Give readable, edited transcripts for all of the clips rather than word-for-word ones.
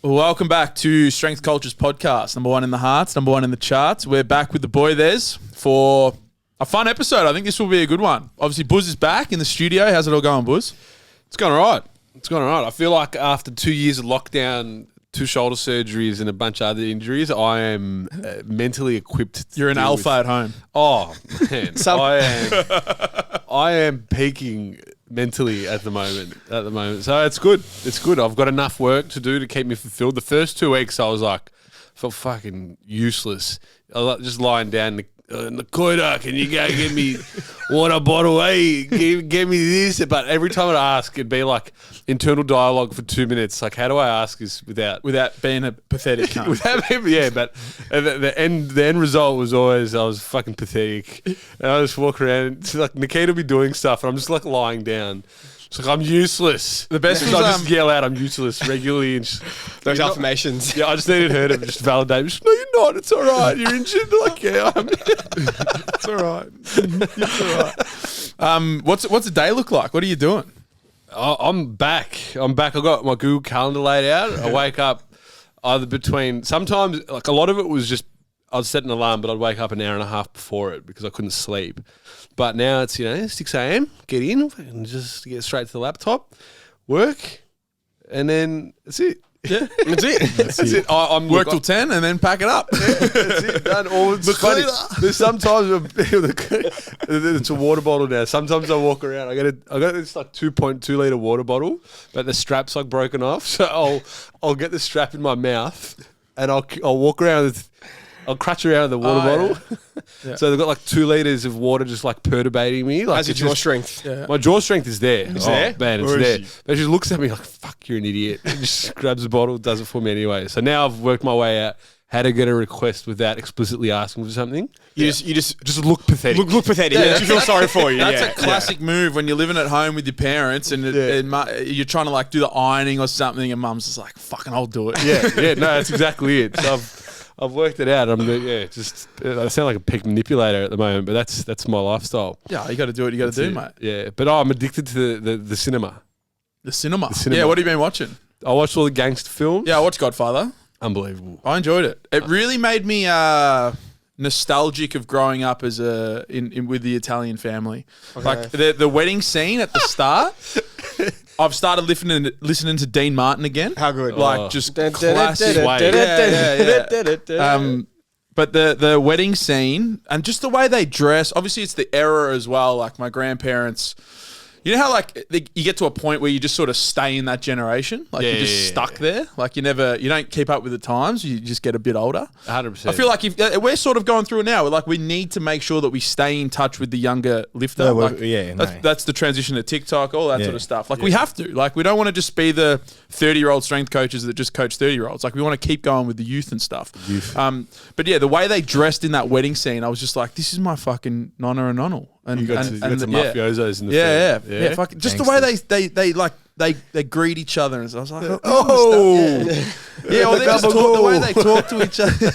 Welcome back to Strength Cultures Podcast, number one in the hearts, number one in the charts. We're back with the boy There's for a fun episode. I think this will be a good one. Obviously, Buzz is back in the studio. How's it all going, Buzz? It's going all right. It's going all right. I feel like after 2 years of lockdown, 2 shoulder surgeries and a bunch of other injuries, I am mentally equipped. You're an alpha at home. Oh, man. I am peaking mentally at the moment. So it's good. It's good. I've got enough work to do to keep me fulfilled. The first 2 weeks I was like, felt fucking useless. I was just lying down in the corner. Can you go get me water bottle? Hey, give me this. But every time I'd ask, it'd be like internal dialogue for 2 minutes. Like, how do I ask this without being a pathetic cunt? But the end result was always I was fucking pathetic. And I just walk around. It's like Nikita will be doing stuff, and I'm just like lying down. It's like I'm useless. The best was I just yell out I'm useless regularly and those affirmations. Yeah, I just needed her to just validate me. No, you're not. It's all right. You're injured. Like, yeah, it's all right. It's all right. What's a day look like? What are you doing? I'm back. I've got my Google Calendar laid out. I wake up either between sometimes like a lot of it was just I'd set an alarm, but I'd wake up an hour and a half before it because I couldn't sleep. But now it's 6 a.m. Get in and just get straight to the laptop, work, and then that's it. Yeah, that's it. That's it. I'm work till 10 and then pack it up. Yeah, that's it. Done. It's funny. There's sometimes it's a water bottle now. Sometimes I walk around. I got this like 2.2 litre water bottle, but the strap's like broken off. So I'll get the strap in my mouth and I'll walk around with. I'll crutch around the water bottle. Yeah. So they've got like 2 litres of water just like perturbating me. Like how's your jaw strength? Yeah. My jaw strength is there. Is there? Man, it's there. But she looks at me like, fuck, you're an idiot. And just grabs the bottle, does it for me anyway. So now I've worked my way out how to get a request without explicitly asking for something. You just look pathetic. Look pathetic. Yeah, you feel sorry for you. That's a classic move when you're living at home with your parents and you're trying to like do the ironing or something and mum's just like, fucking, I'll do it. Yeah, no, that's exactly it. So I've worked it out. I sound like a peak manipulator at the moment, but that's my lifestyle. Yeah, you got to do what you got to do, mate. Yeah, but I'm addicted to the cinema. The cinema? Yeah, what have you been watching? I watched all the gangster films. Yeah, I watched Godfather. Unbelievable. I enjoyed it. It really made me nostalgic of growing up as with the Italian family. Okay. Like the wedding scene at the start. I've started listening to Dean Martin again. How good? Like just classic. But the wedding scene and just the way they dress. Obviously, it's the era as well. Like my grandparents. You know how like you get to a point where you just sort of stay in that generation, like you're just stuck there. Like you don't keep up with the times. You just get a bit older. 100%. I feel like we're sort of going through it now. Like we need to make sure that we stay in touch with the younger lifter. That's the transition to TikTok, all that sort of stuff. Like we have to. Like we don't want to just be the 30-year-old strength coaches that just coach 30-year-olds. Like we want to keep going with the youth and stuff. But yeah, the way they dressed in that wedding scene, I was just like, this is my fucking nonna and nonnal. And you got some mafiosos in the film. Yeah. Fucking, just the way they greet each other, and so I was like, or the way they talk to each other.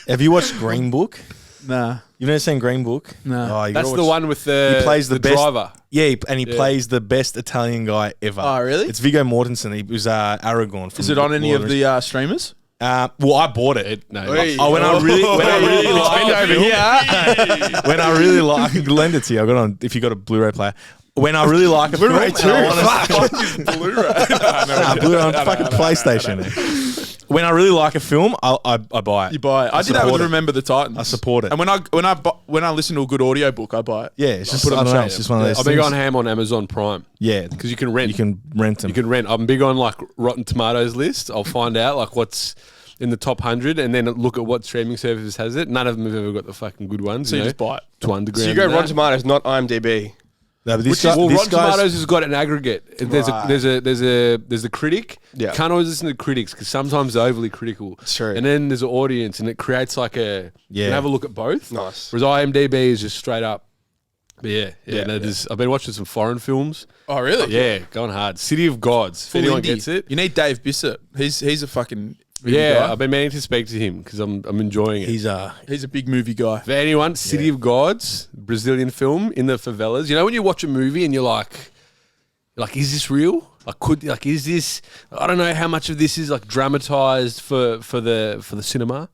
Have you watched Green Book? Nah. You've never seen Green Book? No. Oh, that's the one with he plays the driver. Yeah, and he plays the best Italian guy ever. Oh, really? It's Viggo Mortensen. He was Aragorn. Is it on any of the streamers? Well, I bought it. When I really like, I can lend it to you. I got on if you got a Blu-ray player. When I really like a Blu-ray film, Blu-ray. Blu-ray on fucking PlayStation. When I really like a film, I buy it. You buy it. I did that with Remember the Titans. I support it. And when I listen to a good audiobook, I buy it. Yeah, it's just one of those I'm big on ham on Amazon Prime. Yeah, because you can rent. You can rent them. You can rent. I'm big on like Rotten Tomatoes list. I'll find out like what's in the top 100 and then look at what streaming service has it. None of them have ever got the fucking good ones. So you just buy it. To Underground. So you go Rotten Tomatoes, not IMDb. No, but Rotten Tomatoes has got an aggregate. There's a critic. Yeah. Can't always listen to critics because sometimes they're overly critical. That's true. And then there's an audience and it creates like you can have a look at both. Nice. Whereas IMDb is just straight up. But I've been watching some foreign films. Oh, really? Yeah, going hard. City of Gods. If anyone gets it. You need Dave Bissett. He's a fucking guy. I've been meaning to speak to him because I'm enjoying it. He's a big movie guy. For anyone, City of Gods, Brazilian film in the favelas. You know when you watch a movie and you're like, Like, is this real? Is this? I don't know how much of this is like dramatized for the cinema.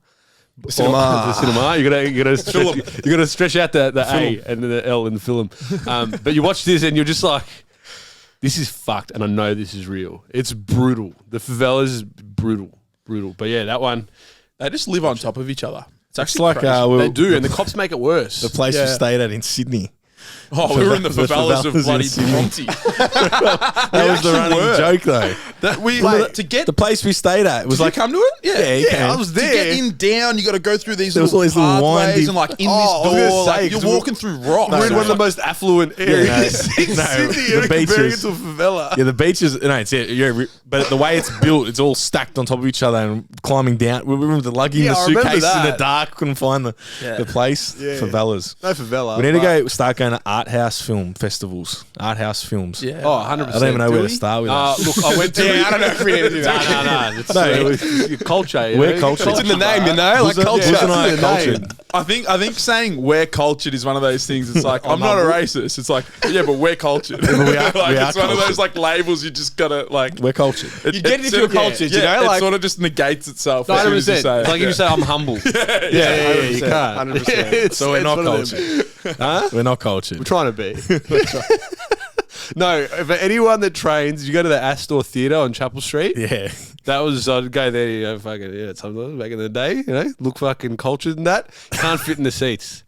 The cinema. You gotta stretch out the A and the L in the film. But you watch this and you're just like, this is fucked, and I know this is real. It's brutal. The favelas is brutal. But yeah, that one, they just live on top of each other. It's actually like crazy. They do, and the cops make it worse. The place we stayed at in Sydney. Oh, we were in the favelas of bloody Bronte. That was the running joke, though. To get the place we stayed at was like, come to it? Yeah, I was there. To get in down, you got to go through these little pathways and like in this door, like you're walking through rocks. We're in one of the most affluent areas in Sydney. The beaches to a favela. Yeah, the beaches. No, it's but the way it's built, it's all stacked on top of each other and climbing down. We were with the lugging the suitcase in the dark, couldn't find the place. Favelas. No favela. We need to start going to art house film festivals. Art house films. Yeah. Oh, 100%. I don't even know where to start with that. Look, I went to. I don't know if we need to do that. No. It's your culture. We're cultured. It's in the name, you know? Like culture. Wasn't I cultured? I think saying we're cultured is one of those things. It's like, I'm not a racist. It's like, yeah, but we're cultured. We are it's one of those like labels you just gotta like. We're cultured. You get it if you're cultured, you know? It sort of just negates itself. 100%. It's like if you say I'm humble. Yeah, you can't. 100%. So we're not cultured. Huh? We're not cultured. We're trying to be. No, for anyone that trains, you go to the Astor Theatre on Chapel Street. Yeah. That was, I'd go there, sometimes back in the day, look fucking cultured and that. Can't fit in the seats.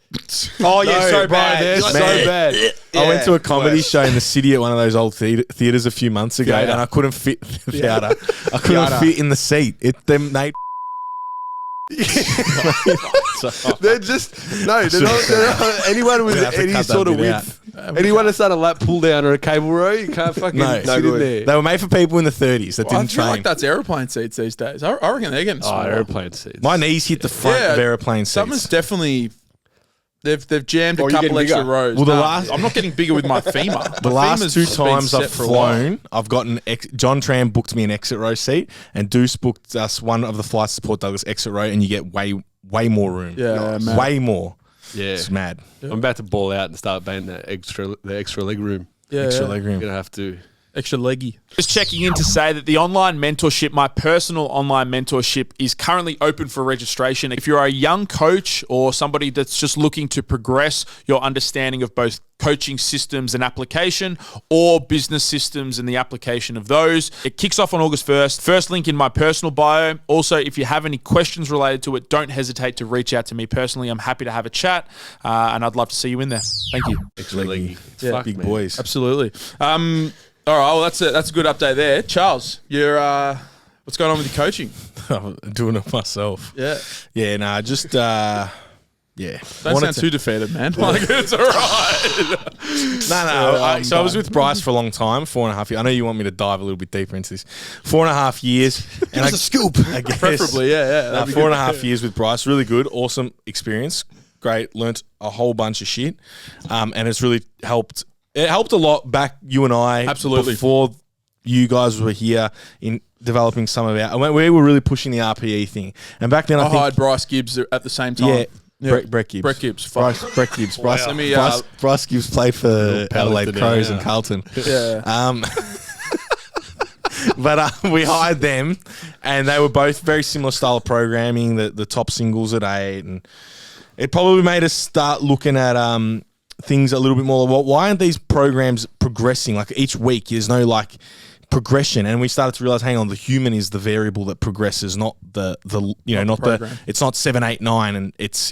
Oh, yeah, No, so bro, bad. they're so bad. I went to a comedy show in the city at one of those old theaters a few months ago, and I couldn't fit Viada. I couldn't fit in the seat. They're not anyone with any sort of width. Anyone that's done a lap pull down or a cable row, you can't fucking sit in there. They were made for people in the 30s that didn't I feel train. like that's aeroplane seats these days. I reckon they're getting smaller. Aeroplane seats. My knees hit the front of aeroplane seats. Someone's definitely. They've jammed a couple extra rows. Well, I'm not getting bigger with my femur. The last two times I've flown, I've gotten John Tram booked me an exit row seat, and Deuce booked us one of the flights to Port Douglas exit row, and you get way more room. Yeah, nice. Way more. Yeah, it's mad. I'm about to ball out and start banging the extra leg room. Yeah, extra leg room. You're gonna have to. Extra leggy. Just checking in to say that the online mentorship, my personal online mentorship, is currently open for registration. If you're a young coach or somebody that's just looking to progress your understanding of both coaching systems and application, or business systems and the application of those, it kicks off on August 1st. First link in my personal bio. Also, if you have any questions related to it, don't hesitate to reach out to me personally. I'm happy to have a chat, and I'd love to see you in there. Thank you. Extra leggy. Yeah, big boys. Absolutely. All right, well, that's a good update there. Charles, you're what's going on with your coaching? I'm doing it myself. Yeah. Yeah, nah, just yeah. Don't sound too defeated, man. Like, it's all right. No. So I was with Bryce for a long time, 4.5 years. I know you want me to dive a little bit deeper into this. 4.5 years. Give us a scoop. I guess. Preferably, yeah. 4.5 years with Bryce. Really good. Awesome experience. Great. Learnt a whole bunch of shit. And it's really helped. It helped a lot back, you and I. Absolutely. Before you guys were here in developing some of our... We were really pushing the RPE thing. And back then I think... hired Bryce Gibbs at the same time. Yeah. Brett Gibbs. Brett Gibbs. Brett Gibbs. Bryce Gibbs played for Adelaide Crows and Carlton. Yeah. But we hired them, and they were both very similar style of programming, the top singles at 8. And it probably made us start looking at... things a little bit more. Why aren't these programs progressing? Like each week, there's no like progression, and we started to realize, hang on, the human is the variable that progresses, not it's not 7, 8, 9, and it's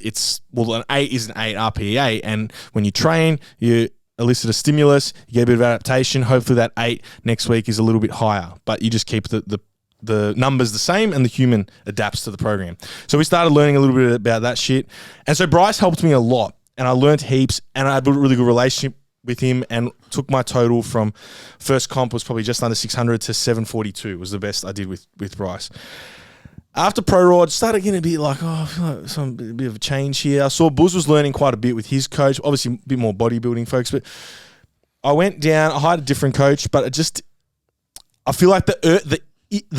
an 8 is an 8 RPE, and when you train, you elicit a stimulus, you get a bit of adaptation. Hopefully, that 8 next week is a little bit higher, but you just keep the numbers the same, and the human adapts to the program. So we started learning a little bit about that shit, and so Bryce helped me a lot. And I learned heaps, and I had a really good relationship with him, and took my total from first comp was probably just under 600 to 742 was the best I did with Bryce. After Pro Rod, started getting a bit like, I feel like a bit of a change here. I saw Buzz was learning quite a bit with his coach, obviously a bit more bodybuilding folks, but I went down, I hired a different coach, but I feel like the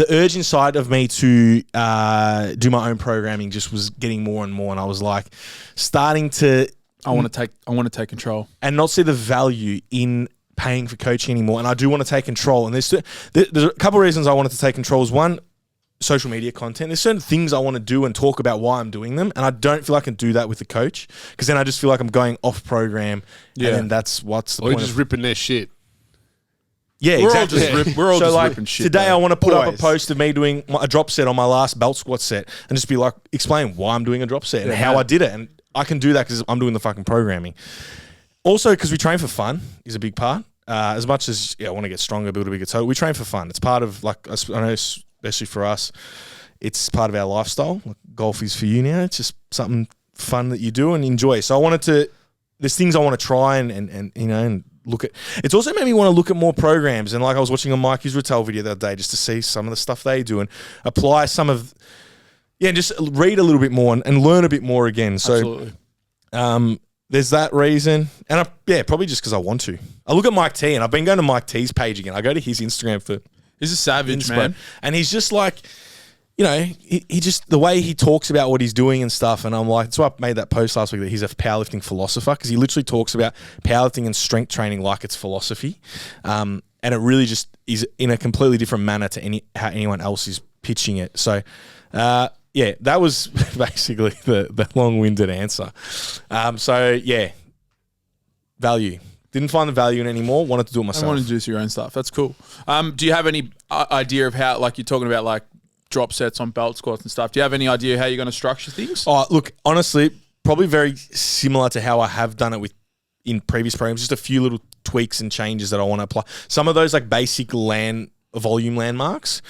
urge inside of me to do my own programming just was getting more and more, and I was like starting to... I want to take control and not see the value in paying for coaching anymore, and I do want to take control. And there's a couple of reasons I wanted to take control. Is one, social media content. There's certain things I want to do and talk about why I'm doing them, and I don't feel I can do that with the coach, because then I just feel like I'm going off program, and then that's what's the point. Or just ripping their shit. Yeah, exactly. We're all just ripping shit. Today, I want to put up a post of me doing a drop set on my last belt squat set, and just be like, explain why I'm doing a drop set and how I did it, and I can do that because I'm doing the fucking programming. Also, because we train for fun is a big part. As much as I want to get stronger, build a bigger toe, we train for fun. It's part of, like, I know, especially for us, it's part of our lifestyle. Like, golf is for you now. It's just something fun that you do and enjoy. So I wanted to. There's things I want to try and you know, and look at. It's also made me want to look at more programs. And like, I was watching a Mike Israel video the other day just to see some of the stuff they do and apply some of. Yeah, just read a little bit more and learn a bit more again. So, absolutely. There's that reason. And probably just because I want to. I look at Mike T, and I've been going to Mike T's page again. I go to his Instagram for. He's a savage, man. And he's just like, you know, he just, the way he talks about what he's doing and stuff. And I'm like, that's why I made that post last week that he's a powerlifting philosopher, because he literally talks about powerlifting and strength training like it's philosophy. And it really just is in a completely different manner to how anyone else is pitching it. So, yeah, that was basically the long-winded answer. Value. Didn't find the value in it anymore. Wanted to do it myself. I wanted to do your own stuff. That's cool. Do you have any idea of how, like, you're talking about, like, drop sets on belt squats and stuff? Do you have any idea how you're going to structure things? Oh, look, honestly, probably very similar to how I have done it in previous programs. Just a few little tweaks and changes that I want to apply. Some of those, like, basic volume landmarks.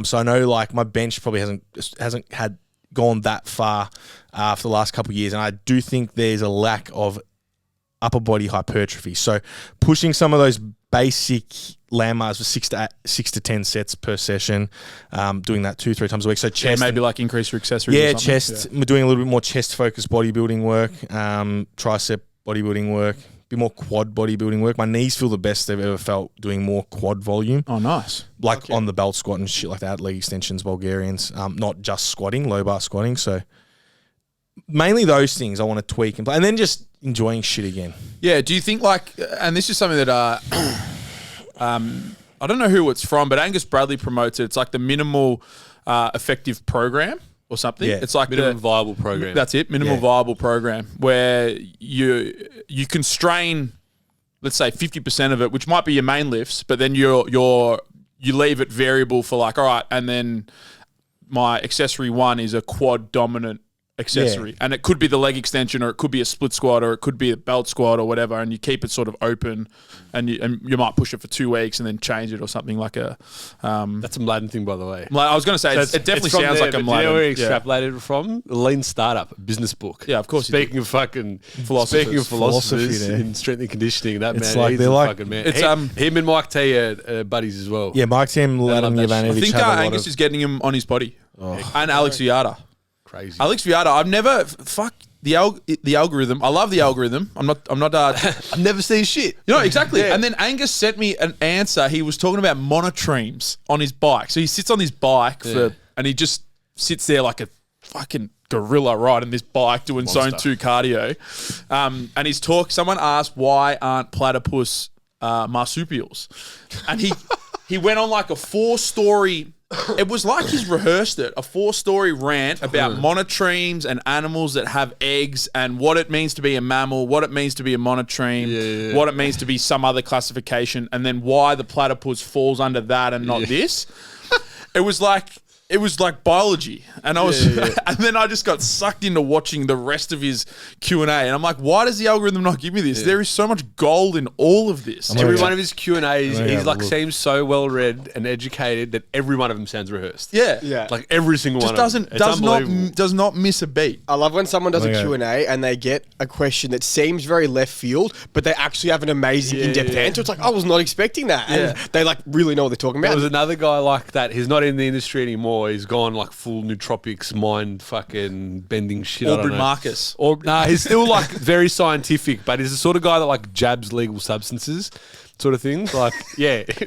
So I know, like, my bench probably hasn't had gone that far for the last couple of years, and I do think there's a lack of upper body hypertrophy. So pushing some of those basic landmarks for 6 to 10 sets per session, doing that 2-3 times a week. So chest, maybe like increase your accessories. Yeah, chest. Yeah. Doing a little bit more chest focused bodybuilding work, tricep bodybuilding work. Be more quad bodybuilding work. My knees feel the best they've ever felt doing more quad volume. Oh, nice. Like on the belt squat and shit like that, leg extensions, Bulgarians, not just squatting, low bar squatting. So mainly those things I want to tweak and then just enjoying shit again. Yeah. Do you think, like, and this is something that I don't know who it's from, but Angus Bradley promotes it. It's like the minimal effective program or something. Yeah. It's like minimum viable program. That's it. Minimal viable program, where you constrain, let's say 50% of it, which might be your main lifts, but then you leave it variable for, like, all right, and then my accessory one is a quad dominant accessory, and it could be the leg extension, or it could be a split squat, or it could be a belt squat, or whatever, and you keep it sort of open, and you might push it for 2 weeks and then change it, or something like a. That's a Mladen thing, by the way. I was going to say, it definitely sounds like a Mladen. Do you know where he extrapolated it from? The Lean Startup business book. Yeah, of course. Speaking of philosophers in strength and conditioning, that it's man, like, he's a like, fucking man. It's him and Mike T are buddies as well. Yeah, Mike T and Mladen Jovanovic. I think Angus is getting him on his body, and Alex Viada. Crazy. Alex Viada, I've never the algorithm. I love the algorithm. I'm not. I've never seen shit. You know, exactly. Yeah. And then Angus sent me an answer. He was talking about monotremes on his bike. So he sits on his bike and he just sits there like a fucking gorilla riding this bike doing zone 2 cardio. And someone asked, why aren't platypus marsupials? And he went on like a 4-story. It was like he's rehearsed it, a 4-story rant about monotremes and animals that have eggs, and what it means to be a mammal, what it means to be a monotreme, what it means to be some other classification, and then why the platypus falls under that and not this. It was like biology, and I was, and then I just got sucked into watching the rest of his Q&A, and I'm like, why does the algorithm not give me this? There is so much gold in all of this. Every one of his Q&As, he's like seems so well read and educated that every one of them sounds rehearsed. Yeah, like every single one. Does not miss a beat. I love when someone does a Q&A and they get a question that seems very left field, but they actually have an amazing in-depth answer. It's like, I was not expecting that, and they like really know what they're talking about. There was another guy like that. He's not in the industry anymore. He's gone like full nootropics, mind fucking bending shit. Aubrey Marcus. He's still like very scientific, but he's the sort of guy that like jabs legal substances, sort of things. Like,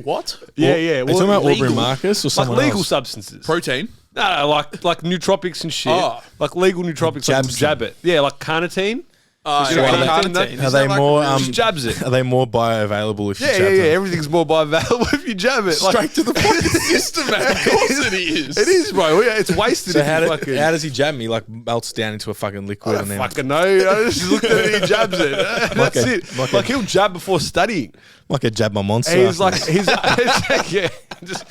what? Yeah. Are you talking about Aubrey Marcus or someone like legal else? substances? Protein. No, like nootropics and shit. Like legal nootropics, like jab it. Yeah, like carnitine. carnitine. Are they more jabs it? Are they more bioavailable if you jab them? Everything's more bioavailable if you jab it. Straight to the fucking system, man. Of course it is. It is, bro. It's wasted. So how does he jab me? Like melts down into a fucking liquid I and don't then fucking know. I just looked at it and he jabs it. That's it. Like he'll jab before studying. like a jab my monster. He's yeah, just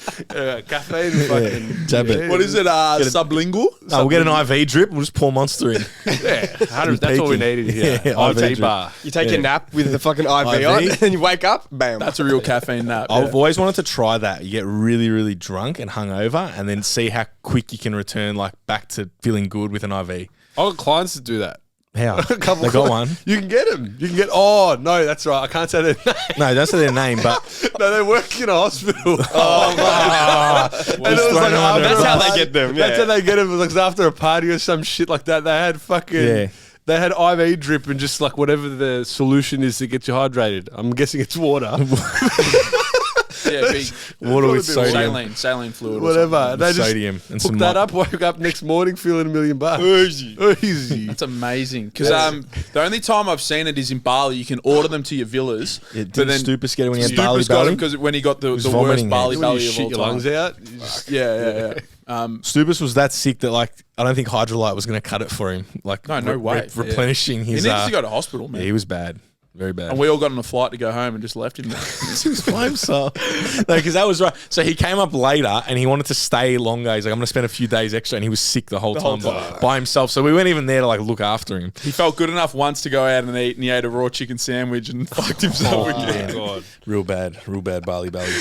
caffeine fucking jab it. What is it? Sublingual? No, we'll get an IV drip. We'll just pour Monster in. Yeah, that's all we needed here. IV bar. You take a nap with the fucking IV on, and you wake up, bam. That's a real caffeine nap. I've always wanted to try that. You get really, really drunk and hungover, and then see how quick you can return like back to feeling good with an IV. I've got clients that do that. How? They got one. You can get them. You can get. Oh no, that's right. I can't say their name. No, don't say their name, but no, they work in a hospital. That's how they get them. That's how they get them. It was like after a party or some shit like that. They had fucking. They had IV drip and just like whatever the solution is to get you hydrated. I'm guessing it's water. Yeah, big water with sodium. Saline fluid. Whatever. They just sodium and hooked that up, woke up next morning feeling $1 million. Easy. That's amazing. Because the only time I've seen it is in Bali. You can order them to your villas. Yeah, did Stupas get it when he had Bali got belly? him because when he got the worst Bali belly of shit all your time. lungs out. Yeah. Stupas was that sick that like I don't think Hydrolyte was going to cut it for him. Like no way. Replenishing his. He needs to go to hospital, man. Yeah, he was bad. Very bad. And we all got on a flight to go home and just left him there. He was by himself. No, because that was right. So he came up later and he wanted to stay longer. He's like, I'm going to spend a few days extra. And he was sick the whole time by himself. So we weren't even there to like look after him. He felt good enough once to go out and eat, and he ate a raw chicken sandwich and fucked himself again. God. Real bad Bali belly.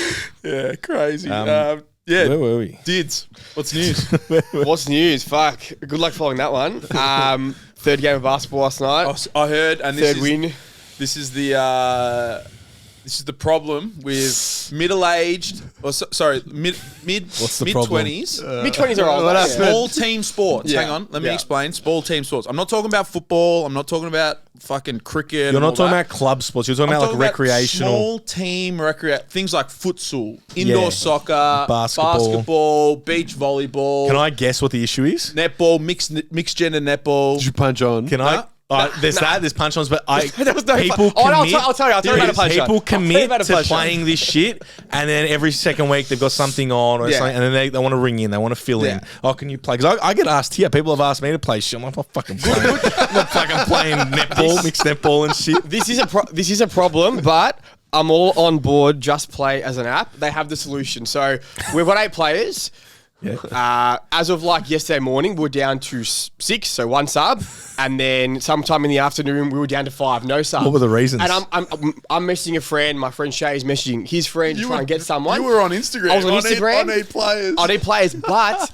Yeah, crazy. Where were we? Dids, what's news? What's news? Fuck. Good luck following that one. Third game of basketball last night. I heard, and third win. This is the problem with middle-aged, or mid-20s. Mid-20s are old. Small team sports. Yeah. Hang on, let me explain. Small team sports. I'm not talking about football. I'm not talking about fucking cricket. You're not talking about club sports. You're talking about like recreational. Small team things like futsal, indoor soccer, basketball, beach volleyball. Can I guess what the issue is? Netball, mixed gender netball. Did you punch on? Can I? There's punch-ons, but there was no people commit. I'll tell you about a punch-on. People commit to punch-on. playing this shit, and then every second week they've got something on, or something, and then they want to ring in, they want to fill in. Oh, can you play? Because I get asked here. People have asked me to play shit. I'm like, I'm not fucking playing. I'm not fucking playing netball, mixed netball and shit. This is a problem, but I'm all on board. Just Play as an app. They have the solution. So we've got 8 players. Yeah. As of like yesterday morning, we were down to 6, so 1 sub, and then sometime in the afternoon we were down to 5, no sub. What were the reasons? And I'm messaging a friend. My friend Shay is messaging his friend to try and get someone. You were on Instagram. I was on Instagram. I need players. I need players, but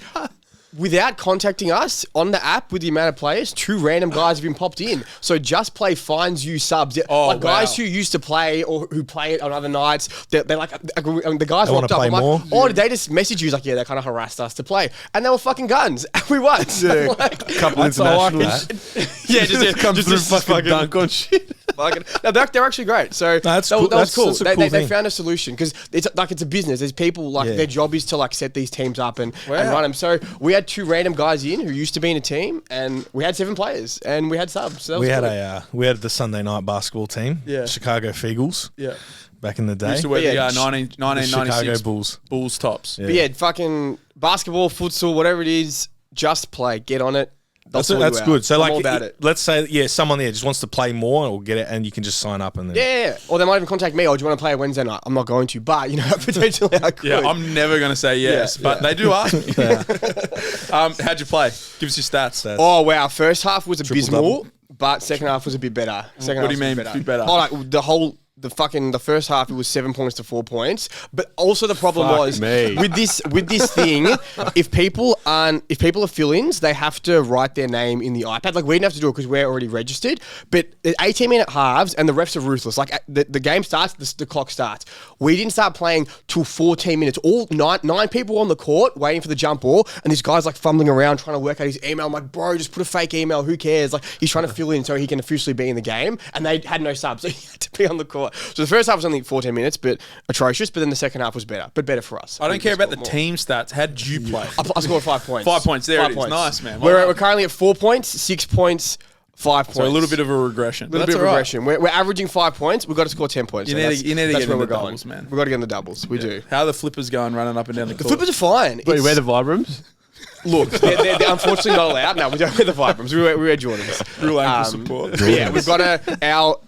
without contacting us on the app with the amount of players, 2 random guys have been popped in. So Just Play finds you subs. Guys who used to play or who play it on other nights. They're like, the guys walked up. I'm like, did they just message you? He's like, yeah, they kind of harassed us to play. And they were fucking guns. And we won. Yeah, a couple internationals. Just come through fucking dunk on shit. No, they're actually great. So that was cool. They thing. found a solution because it's a business. There's people their job is to like set these teams up and run them. So we had 2 random guys in who used to be in a team, and we had 7 players and we had subs. So we had the Sunday night basketball team. Yeah. Chicago Feagles. Yeah. Back in the day. Used to wear the 1996 Chicago Bulls tops. Yeah. But yeah, fucking basketball, futsal, whatever it is, Just Play. Get on it. That's good. So, I'm like, all about it. Let's say, someone there just wants to play more, or get it, and you can just sign up and then. Yeah. Or they might even contact me. Oh, do you want to play a Wednesday night? I'm not going to, but potentially I could. Yeah, I'm never going to say yes, but they do ask me. How'd you play? Give us your stats. Oh wow, first half was abysmal, but second half was a bit better. What do you mean, be better? Oh, like the first half it was 7 points to 4 points, but also the problem was with this thing, if people are fill-ins, they have to write their name in the iPad. Like we didn't have to do it because we're already registered, but 18-minute halves and the refs are ruthless. Like the game starts, the clock starts. We didn't start playing till 14 minutes. All nine people on the court waiting for the jump ball, and this guy's like fumbling around trying to work out his email. I'm like, bro, just put a fake email. Who cares? Like he's trying to fill in so he can officially be in the game, and they had no subs, so he had to be on the court. So the first half was only 14 minutes, but atrocious. But then the second half was better, but better for us. I don't care about the team stats. How did you play? I scored 5 points. 5 points. There 5 it is. points. Nice, man. We're currently at 4 points, 6 points, 5 points. So a little bit of a regression. A little bit of regression. We're averaging 5 points. We've got to score 10 points. You need to get in the doubles, man. We've got to get in the doubles. We do. How are the flippers going running up and down the court? The flippers are fine. Wait, where the Vibrams? Look, they're unfortunately not allowed. No, we don't wear the Vibrams. We wear Jordans. Real ankle support. Yeah, we've got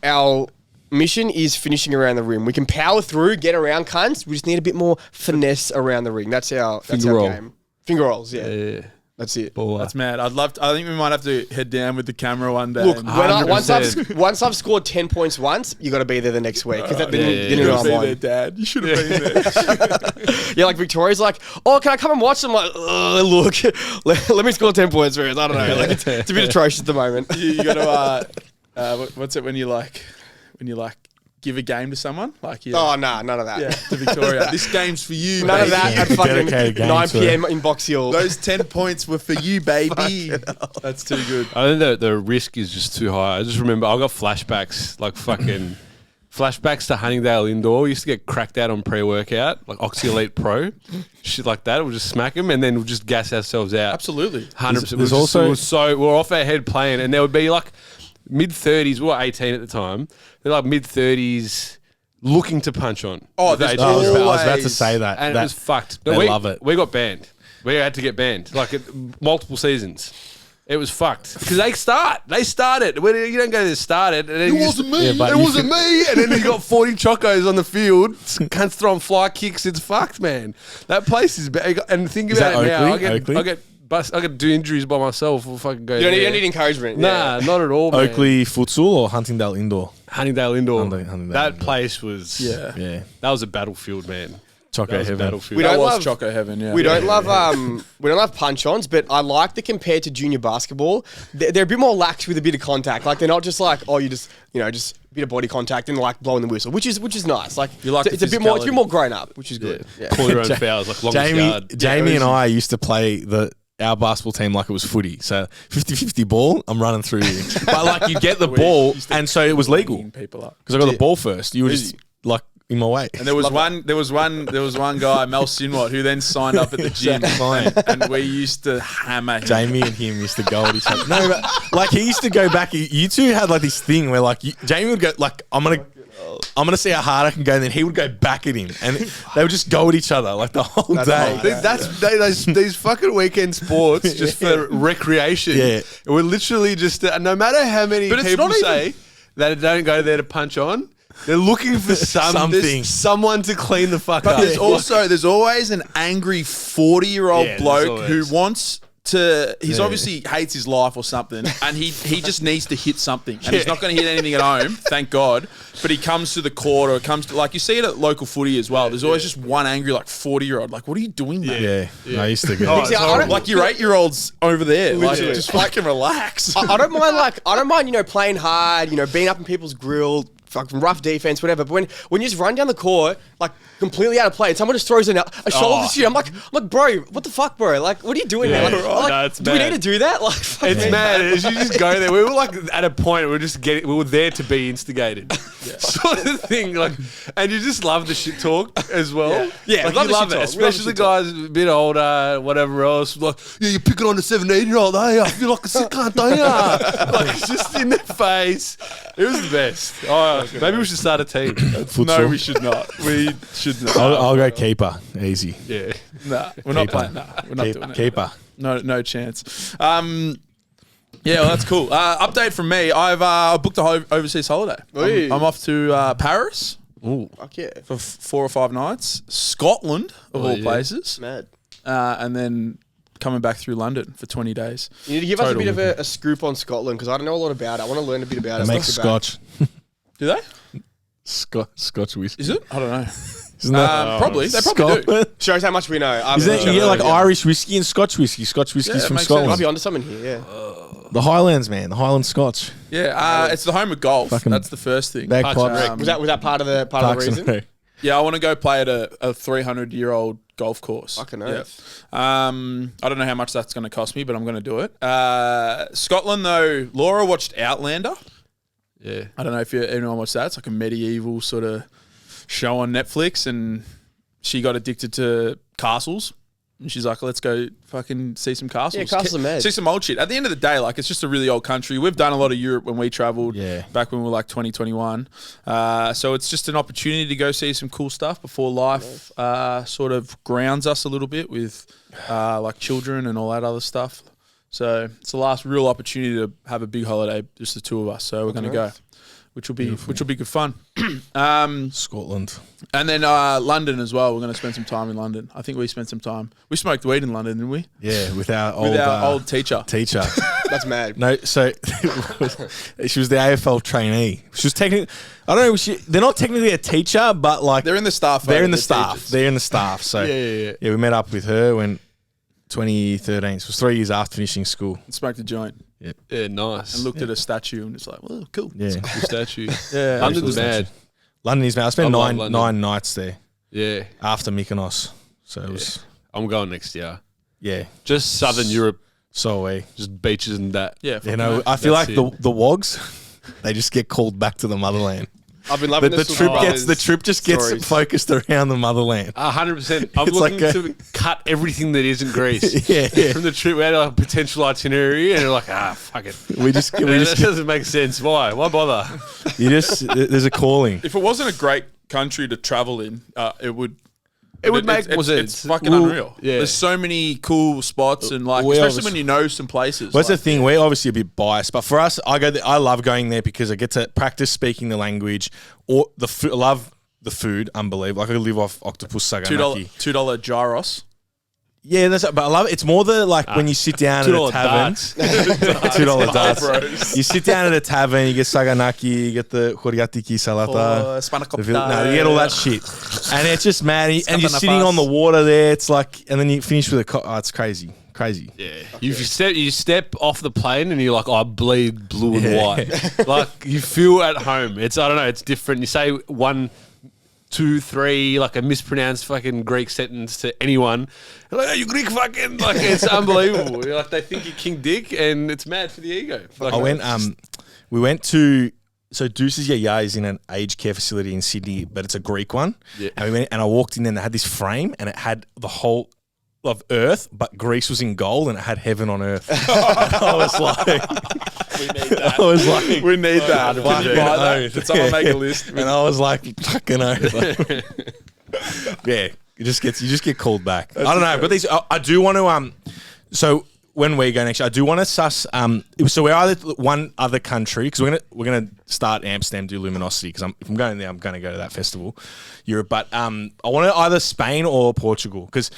our mission is finishing around the rim. We can power through, get around cunts. We just need a bit more finesse around the ring. That's our game. Finger rolls, yeah. That's it. Baller. That's mad. I think we might have to head down with the camera one day. Look, once I've scored 10 points once, you got to be there the next week. Because you should have been there, Dad. You should have been there. Yeah, like Victoria's like, oh, can I come and watch them? Like, look, let me score 10 points first. I don't know. Like, it's a bit atrocious at the moment. You got to. What's it when you give a game to someone? Like, none of that. Yeah, to Victoria. This game's for you, None baby. of that at fucking 9 p.m. in Box Hill. Those 10 points were for you, baby. That's too good. I think the risk is just too high. I just remember I got flashbacks, like fucking flashbacks to Huntingdale Indoor. We used to get cracked out on pre-workout, like Oxy Elite Pro, shit like that. We'll just smack them and then we'll just gas ourselves out. Absolutely. 100%. We're off our head playing and there would be like mid-30s, we were 18 at the time. They're like mid-30s looking to punch on. Oh, I was about to say that. And it was fucked. They love it. We got banned. We had to get banned. Like multiple seasons. It was fucked. Because they started. You don't go to start it. And then it wasn't me. It wasn't me. And then you got 40 chocos on the field. Cunts throwing fly kicks. It's fucked, man. That place is bad. And think about it now. I get 2 injuries by myself if I can go. You don't need encouragement. Nah, not at all, man. Oakley Futsal or Huntingdale Indoor? Huntingdale Indoor. Huntingdale Place was... Yeah. That was a battlefield, man. Choco heaven. That was Choco heaven, yeah. We don't love punch-ons, but I like that compared to junior basketball, they're a bit more lax with a bit of contact. Like, they're not just like, oh, you just a bit of body contact and like blowing the whistle, which is nice. Like, it's a bit more grown up, which is good. Yeah. Call your own fouls, like longest yard. Jamie and I used to play our basketball team like it was footy. So 50-50 ball, I'm running through you. But like you get the ball, and so it was legal because I got the ball first. You were just like in my way. And there was one guy, Mel Sinwat, who then signed up at the gym, and we used to hammer him. Jamie and him used to go at each other. No, but like he used to go back. You two had like this thing where like Jamie would go like, I'm gonna see how hard I can go, and then he would go back at him, and they would just go at each other like the whole day. These fucking weekend sports just for recreation. Yeah, we're literally just no matter how many people say that they don't go there to punch on. They're looking for someone to clean the fuck up. But there's always an angry 40-year-old bloke who wants to. He's obviously hates his life or something, and he just needs to hit something, and he's not going to hit anything at home, thank God. But he comes to the court, or comes to, like, you see it at local footy as well. There's always just one angry like 40-year-old. Like, what are you doing, man? Yeah. I used to go. Like your 8-year-olds over there, like, just fucking relax. I don't mind playing hard, being up in people's grill. Fucking rough defense, whatever. But when you just run down the court, like completely out of play, and someone just throws a shoulder to you, I'm like, bro, what the fuck, bro? Like, what are you doing there? Do we need to do that? Like, it's mad. You just go there. We were like at a point where we were there to be instigated, sort of thing. Like, and you just love the shit talk as well. Yeah, like, you love it, especially the guys a bit older, whatever else. Like, you're picking on the 17-year-old. Hey, I feel like a sick cunt, don't you? Like, just in their face. It was the best. Maybe we should start a team. No, we should not. We should not. I'll go keeper. Easy. Yeah. Nah, we're not playing. Nah, we're not doing that. Keeper. No chance. Yeah, well, that's cool. Update from me. I've booked a overseas holiday. I'm off to Paris. Ooh, fuck yeah. For 4 or 5 nights. Scotland, of all places. Mad. And then coming back through London for 20 days. You need to give us a bit of a scoop on Scotland, because I don't know a lot about it. I want to learn a bit about it. Make Scotch. Do they? Scotch whiskey. Is it? I don't know. Isn't that probably. They probably do. Shows how much we know. Like Irish whiskey and Scotch whiskey. Scotch whiskey's from Scotland. Might be onto something here, yeah. The Highlands, man. The Highland Scotch. Yeah, it's the home of golf. That's the first thing. Bagpipes. Was that part of the reason? Yeah, I want to go play at a 300-year-old golf course. Fucking earth. I don't know how much that's going to cost me, but I'm going to do it. Scotland, though, Laura watched Outlander. Yeah. I don't know if anyone watched that. It's like a medieval sort of show on Netflix, and she got addicted to castles. And she's like, let's go fucking see some castles. Yeah, castles are mad. See some old shit. At the end of the day, like, it's just a really old country. We've done a lot of Europe when we travelled back when we were like 2021. So it's just an opportunity to go see some cool stuff before life sort of grounds us a little bit with like children and all that other stuff. So it's the last real opportunity to have a big holiday, just the two of us. So we're going to go, which will be good fun. Scotland. And then London as well. We're going to spend some time in London. I think we spent some time. We smoked weed in London, didn't we? Yeah, with our old teacher. That's mad. No, so she was the AFL trainee. She was technically, I don't know, they're not technically a teacher, but like they're in the staff. They're in the staff. They're in the staff. So yeah, we met up with her when 2013. So it was 3 years after finishing school. And smoked a joint. Yeah, nice. And looked at a statue and it's like, well, cool. Yeah, it's a cool statue. Yeah, London's mad. London is mad. I spent nine nights there. Yeah, after Mykonos. So it was. I'm going next year. Yeah, just Southern Europe. So are we. Just beaches and that. Yeah, you know, I feel like the wogs, they just get called back to the motherland. I've been loving the trip just gets focused around the motherland. 100%. I'm looking to cut everything that isn't Greece. yeah. From the trip, we had a potential itinerary, and we're like, fuck it. We just that doesn't make sense. Why bother? There's a calling. If it wasn't a great country to travel in, it would. It's fucking unreal. Yeah. There's so many cool spots and like, especially when you know some places. Well, that's the thing. We're obviously a bit biased, but for us, I love going there because I get to practice speaking the language. Or love the food, unbelievable. Like I live off octopus saganaki. $2 gyros. Yeah, but I love it. It's more the when you sit down at a tavern. $2 darts. You sit down at a tavern, you get saganaki, you get the choriatiki salata. You get all that shit. And it's just mad. And you're sitting on the water there. It's like, and then you finish with it's crazy. Yeah. You step off the plane and you're like, I bleed blue and white. Like you feel at home. I don't know, it's different. You say 1, 2, 3, like a mispronounced fucking Greek sentence to anyone. They're like, you Greek fucking, like it's unbelievable. Like they think you're King Dick and it's mad for the ego. Like, we went to, so Deuces Yaya is in an aged care facility in Sydney, but it's a Greek one. Yeah. And we went and I walked in there and they had this frame and it had the whole of Earth, but Greece was in gold and it had heaven on Earth. I was like, we need that. We need that. Can you buy that? Did someone make a list? And I was like, fucking over. Yeah, you just get called back. I don't know, but these I do want to so when we go next year, I do want to suss so we're either one other country because we're gonna start Amsterdam, do Luminosity because if I'm going there, I'm going to go to that festival, Europe. But I want to either Spain or Portugal because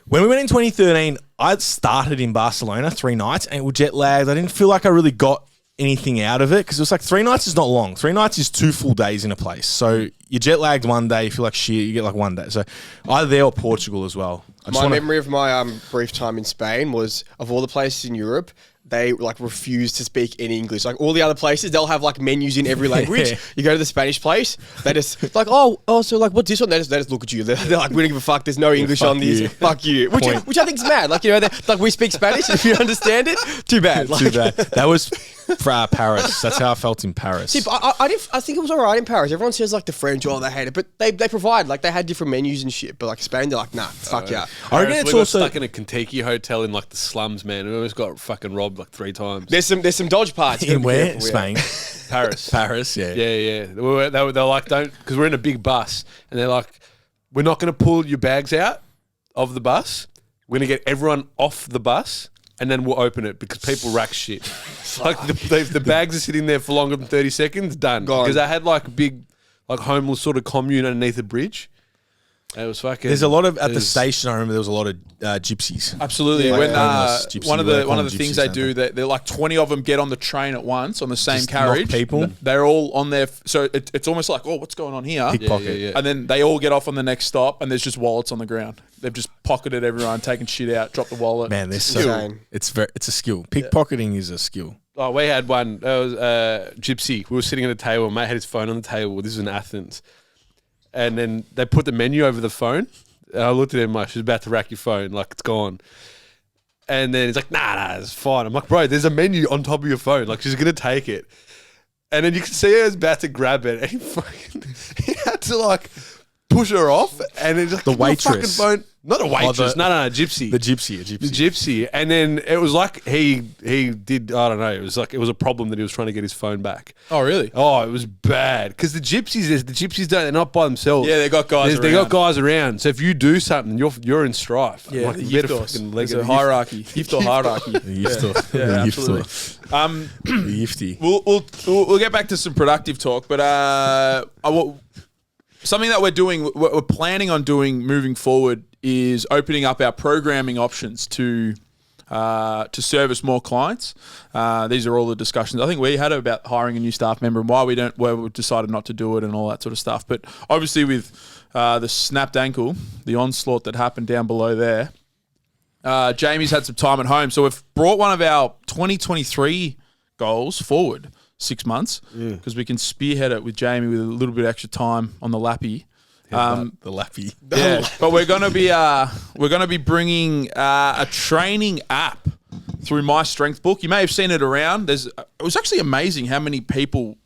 when we went in 2013, I started in Barcelona 3 nights and it was jet lagged. I didn't feel like I really got anything out of it because it was like 3 nights is not long. 3 nights is 2 full days in a place. So you're jet lagged one day, you feel like shit, you get like 1 day. So either there or Portugal as well. My memory of my brief time in Spain was, of all the places in Europe, they like refuse to speak any English. Like all the other places, they'll have like menus in every language. Yeah. You go to the Spanish place, they just like, so like, what's this one? They just look at you. They're like, we don't give a fuck. There's no English on this. Fuck you. Which I think's mad. Like, you know, like we speak Spanish. If you understand it, too bad. Like, too bad. That was for Paris. That's how I felt in Paris. See, but I think it was alright in Paris. Everyone says like the French, they hate it, but they provide, like they had different menus and shit. But like Spain, they're like, nah, fuck yeah. I reckon it's also stuck in a Kentucky hotel in like the slums, man. We almost got fucking robbed like 3 times. There's some dodge parts. In where? Careful, Spain. Paris, yeah. Yeah. They're like, don't, because we're in a big bus, and they're like, we're not going to pull your bags out of the bus. We're going to get everyone off the bus, and then we'll open it because people rack shit. Like the bags are sitting there for longer than 30 seconds, done. Because I had like a big, like homeless sort of commune underneath a bridge. It was fucking. There's a lot of at the station. I remember there was a lot of gypsies. Absolutely. Yeah. When one of the things they do, they're like 20 of them get on the train at once on the same carriage. People. They're all on there, so it's almost like, what's going on here? Pickpocket. Yeah. And then they all get off on the next stop, and there's just wallets on the ground. They've just pocketed everyone, taking shit out, dropped the wallet. Man, it's a skill. Pickpocketing is a skill. Oh, we had one. That was gypsy. We were sitting at a table. Mate had his phone on the table. This was in Athens. And then they put the menu over the phone. And I looked at him like, she's about to rack your phone. Like, it's gone. And then he's like, nah, it's fine. I'm like, bro, there's a menu on top of your phone. Like, she's going to take it. And then you can see her is about to grab it. And he had to, like, push her off. And he's like, the waitress. Fucking phone. Not a waitress. No, gypsy. The gypsy. The gypsy. And then it was like he did, I don't know, it was a problem that he was trying to get his phone back. Oh, really? Oh, it was bad. Because the gypsies they're not by themselves. Yeah, they got guys around. They got guys around. So if you do something, you're in strife. Yeah, like, there's a hierarchy. Yiftor hierarchy. Yeah, absolutely. We'll get back to some productive talk, but something that we're planning on doing moving forward is opening up our programming options to service more clients. These are all the discussions I think we had about hiring a new staff member and why we decided not to do it and all that sort of stuff. But obviously with the snapped ankle, the onslaught that happened down below there, Jamie's had some time at home. So we've brought one of our 2023 goals forward 6 months because we can spearhead it with Jamie with a little bit of extra time on the lappy. The lappy. Yeah, but we're gonna be bringing a training app through My Strength Book. You may have seen it around. It was actually amazing how many people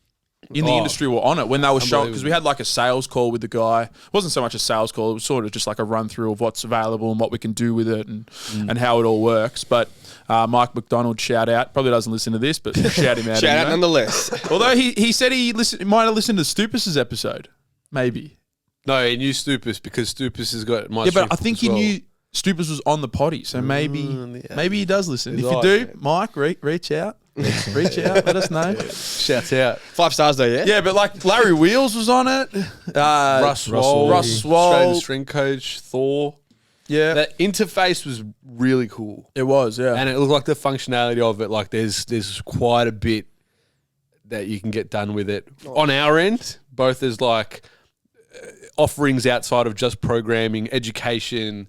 in the industry were on it when they were showing, because we had like a sales call with the guy. It wasn't so much a sales call; it was sort of just like a run through of what's available and what we can do with it and how it all works. But Mike McDonald, shout out. Probably doesn't listen to this, but shout him out. Shout out nonetheless. Although he said he might have listened to Stupus's episode, maybe. No, he knew Stupus because Stupus has got My Strength. Yeah, but I think he knew Stupus was on the potty, so maybe he does listen. If you do, Mike, reach out. Reach out, let us know. Shouts out. 5 stars though, yeah? Yeah, but like Larry Wheels was on it. Russ Wall, Australian strength coach, Thor. Yeah. That interface was really cool. It was, yeah. And it looked like the functionality of it, like there's quite a bit that you can get done with it. On our end, both as like offerings outside of just programming, education,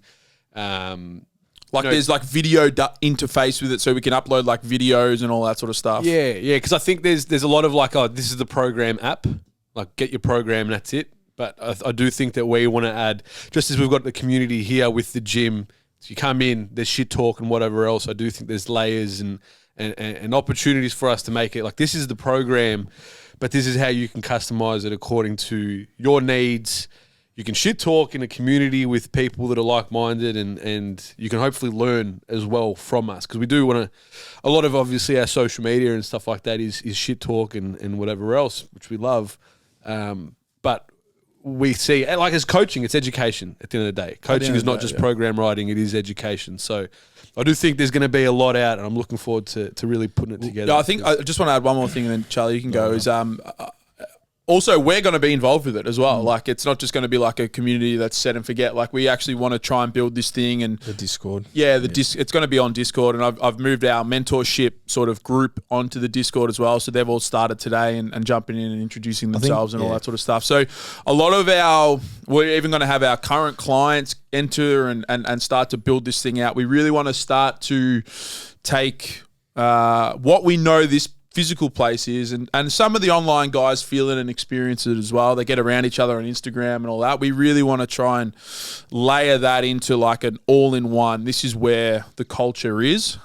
there's like video interface with it, so we can upload like videos and all that sort of stuff. Yeah, because I think there's a lot of like, this is the program app, like get your program and that's it. But I do think that we want to add, just as we've got the community here with the gym, so you come in, there's shit talk and whatever else. I do think there's layers and opportunities for us to make it like this is the program, but this is how you can customize it according to your needs. You can shit talk in a community with people that are like-minded and you can hopefully learn as well from us. Because we do want to, a lot of obviously our social media and stuff like that is shit talk and whatever else, which we love. But we see, like as coaching, it's education at the end of the day. Coaching is not just program writing, it is education. So I do think there's going to be a lot out and I'm looking forward to really putting it together. Yeah, I think I just want to add one more thing and then Charlie, you can go, is also, we're going to be involved with it as well. Like, it's not just going to be like a community that's set and forget. Like, we actually want to try and build this thing. And the Discord. Yeah, it's going to be on Discord. And I've moved our mentorship sort of group onto the Discord as well. So they've all started today and jumping in and introducing themselves and all that sort of stuff. So a lot of we're even going to have our current clients enter and start to build this thing out. We really want to start to take what we know this physical place is, and some of the online guys feel it and experience it as well. They get around each other on Instagram and all that. We really want to try and layer that into like an all-in-one. This is where the culture is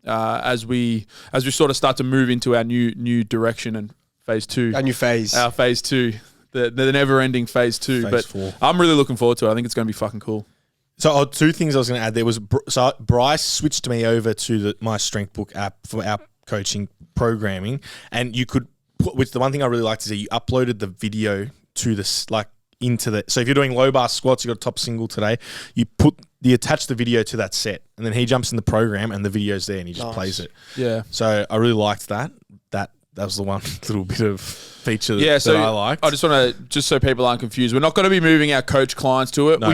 as we sort of start to move into our new direction and phase 2. Our new phase. Our phase 2. The never-ending phase 2. Phase but 4. I'm really looking forward to it. I think it's going to be fucking cool. So 2 things I was going to add there was, so Bryce switched me over to the My Strength Book app for our coaching programming, and you could put, which the one thing I really liked is that you uploaded the video to this, like into the, so if you're doing low bar squats, you got a top single today, you attach the video to that set, and then he jumps in the program and the video's there and he just plays it. Yeah. So I really liked that. That was the one little bit of feature that I liked. I just want to, just so people aren't confused, we're not going to be moving our coach clients to it. No.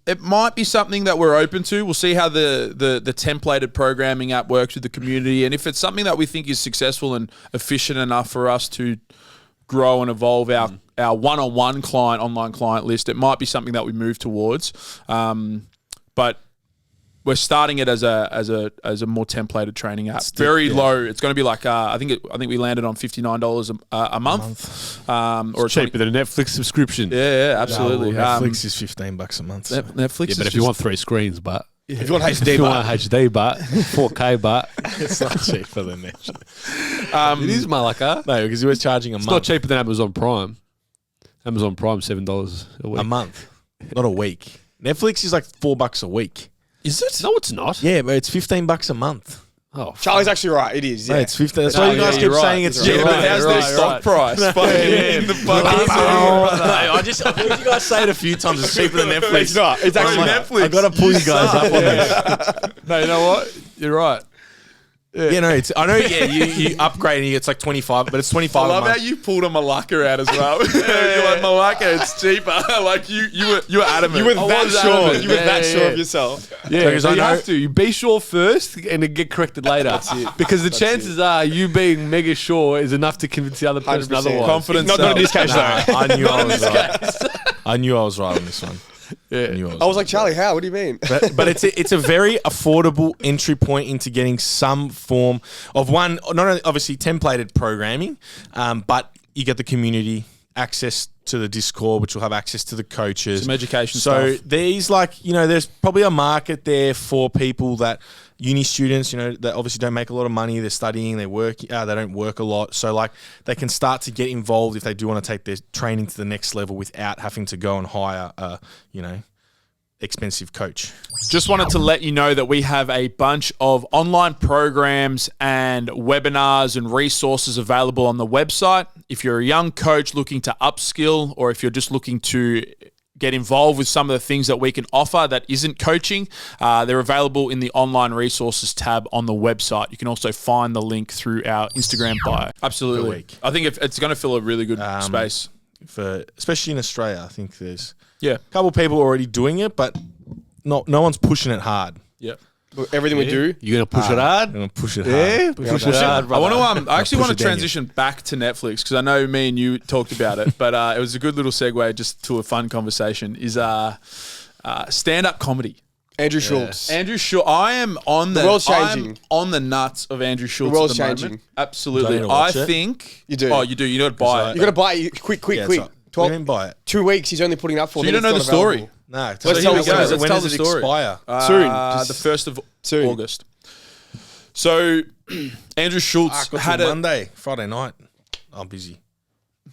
It might be something that we're open to. We'll see how the templated programming app works with the community. And if it's something that we think is successful and efficient enough for us to grow and evolve our one-on-one online client list, it might be something that we move towards. But we're starting it as a more templated training app. Very low. It's going to be like I think we landed on $59 a month. Or cheaper than a Netflix subscription. Yeah, absolutely. Netflix is $15 a month. So. Netflix. Yeah, but if you want 3 screens, but if you want HD, if you want HD, but 4K, but it's not cheaper than that. It is, Malaka. No, because he was charging a month. It's not cheaper than Amazon Prime. Amazon Prime $7 a week. A month, not a week. Netflix is like $4 a week. Is it? No, it's not. Yeah, but it's $15 a month. Oh, Charlie's actually right. It is. Yeah. No, it's 15. That's why you guys keep saying it's cheap. But how's their stock price? I heard you guys say it a few times. It's cheaper than Netflix. It's not. It's actually Netflix. I got to pull you guys up on this. no, you know what? You're right. Yeah, no, I know. Yeah, you upgrade and it's like 25, but it's 25. I love how you pulled a Malacca out as well. You're like, Malacca, it's cheaper. Like you were adamant. You were that sure. You were that sure of yourself. Yeah, because you have to. You be sure first and then get corrected later. That's it. Because the chances are you being mega sure is enough to convince the other person 100%. otherwise. Confidence. Not in this case, though. I knew I was right. I knew I was right on this one. Yeah. I was like, Charlie, how? What do you mean? But it's a very affordable entry point into getting some form of one, not only obviously templated programming, but you get the community, access to the Discord, which will have access to the coaches. Some education so stuff. there's there's probably a market there for people that uni students, that obviously don't make a lot of money. They're studying, they work, they don't work a lot. So they can start to get involved if they do want to take their training to the next level without having to go and hire a, expensive coach. Just wanted to let you know that we have a bunch of online programs and webinars and resources available on the website. If you're a young coach looking to upskill, or if you're just looking to get involved with some of the things that we can offer that isn't coaching, they're available in the online resources tab on the website. You can also find the link through our Instagram bio. Absolutely. I think it's going to fill a really good space. Especially in Australia, I think there's a couple of people already doing it, but no one's pushing it hard. Yeah. Everything we do. You're going to push it hard? I'm going to push it hard. Push it hard, I want to. I actually want to Daniel. transition back to Netflix because I know me and you talked about it, but it was a good little segue just to a fun conversation. Is stand-up comedy. Andrew Schultz. Andrew Schultz. I am on the world's changing. I'm on the nuts of Andrew Schultz. The world's at the changing. moment. Absolutely. Don't you watch I it? think You do. Oh, you do. You got to buy it. You got to buy it quick. Yeah, it's like- what do you mean by it? 2 weeks he's only putting it up for. So you then don't know the it's not story. available. No. Let's tell tell me the story. when Let's does tell it the story. expire? Soon. The 1st of Soon. August. So Andrew Schultz had a Monday, Friday night. I'm busy.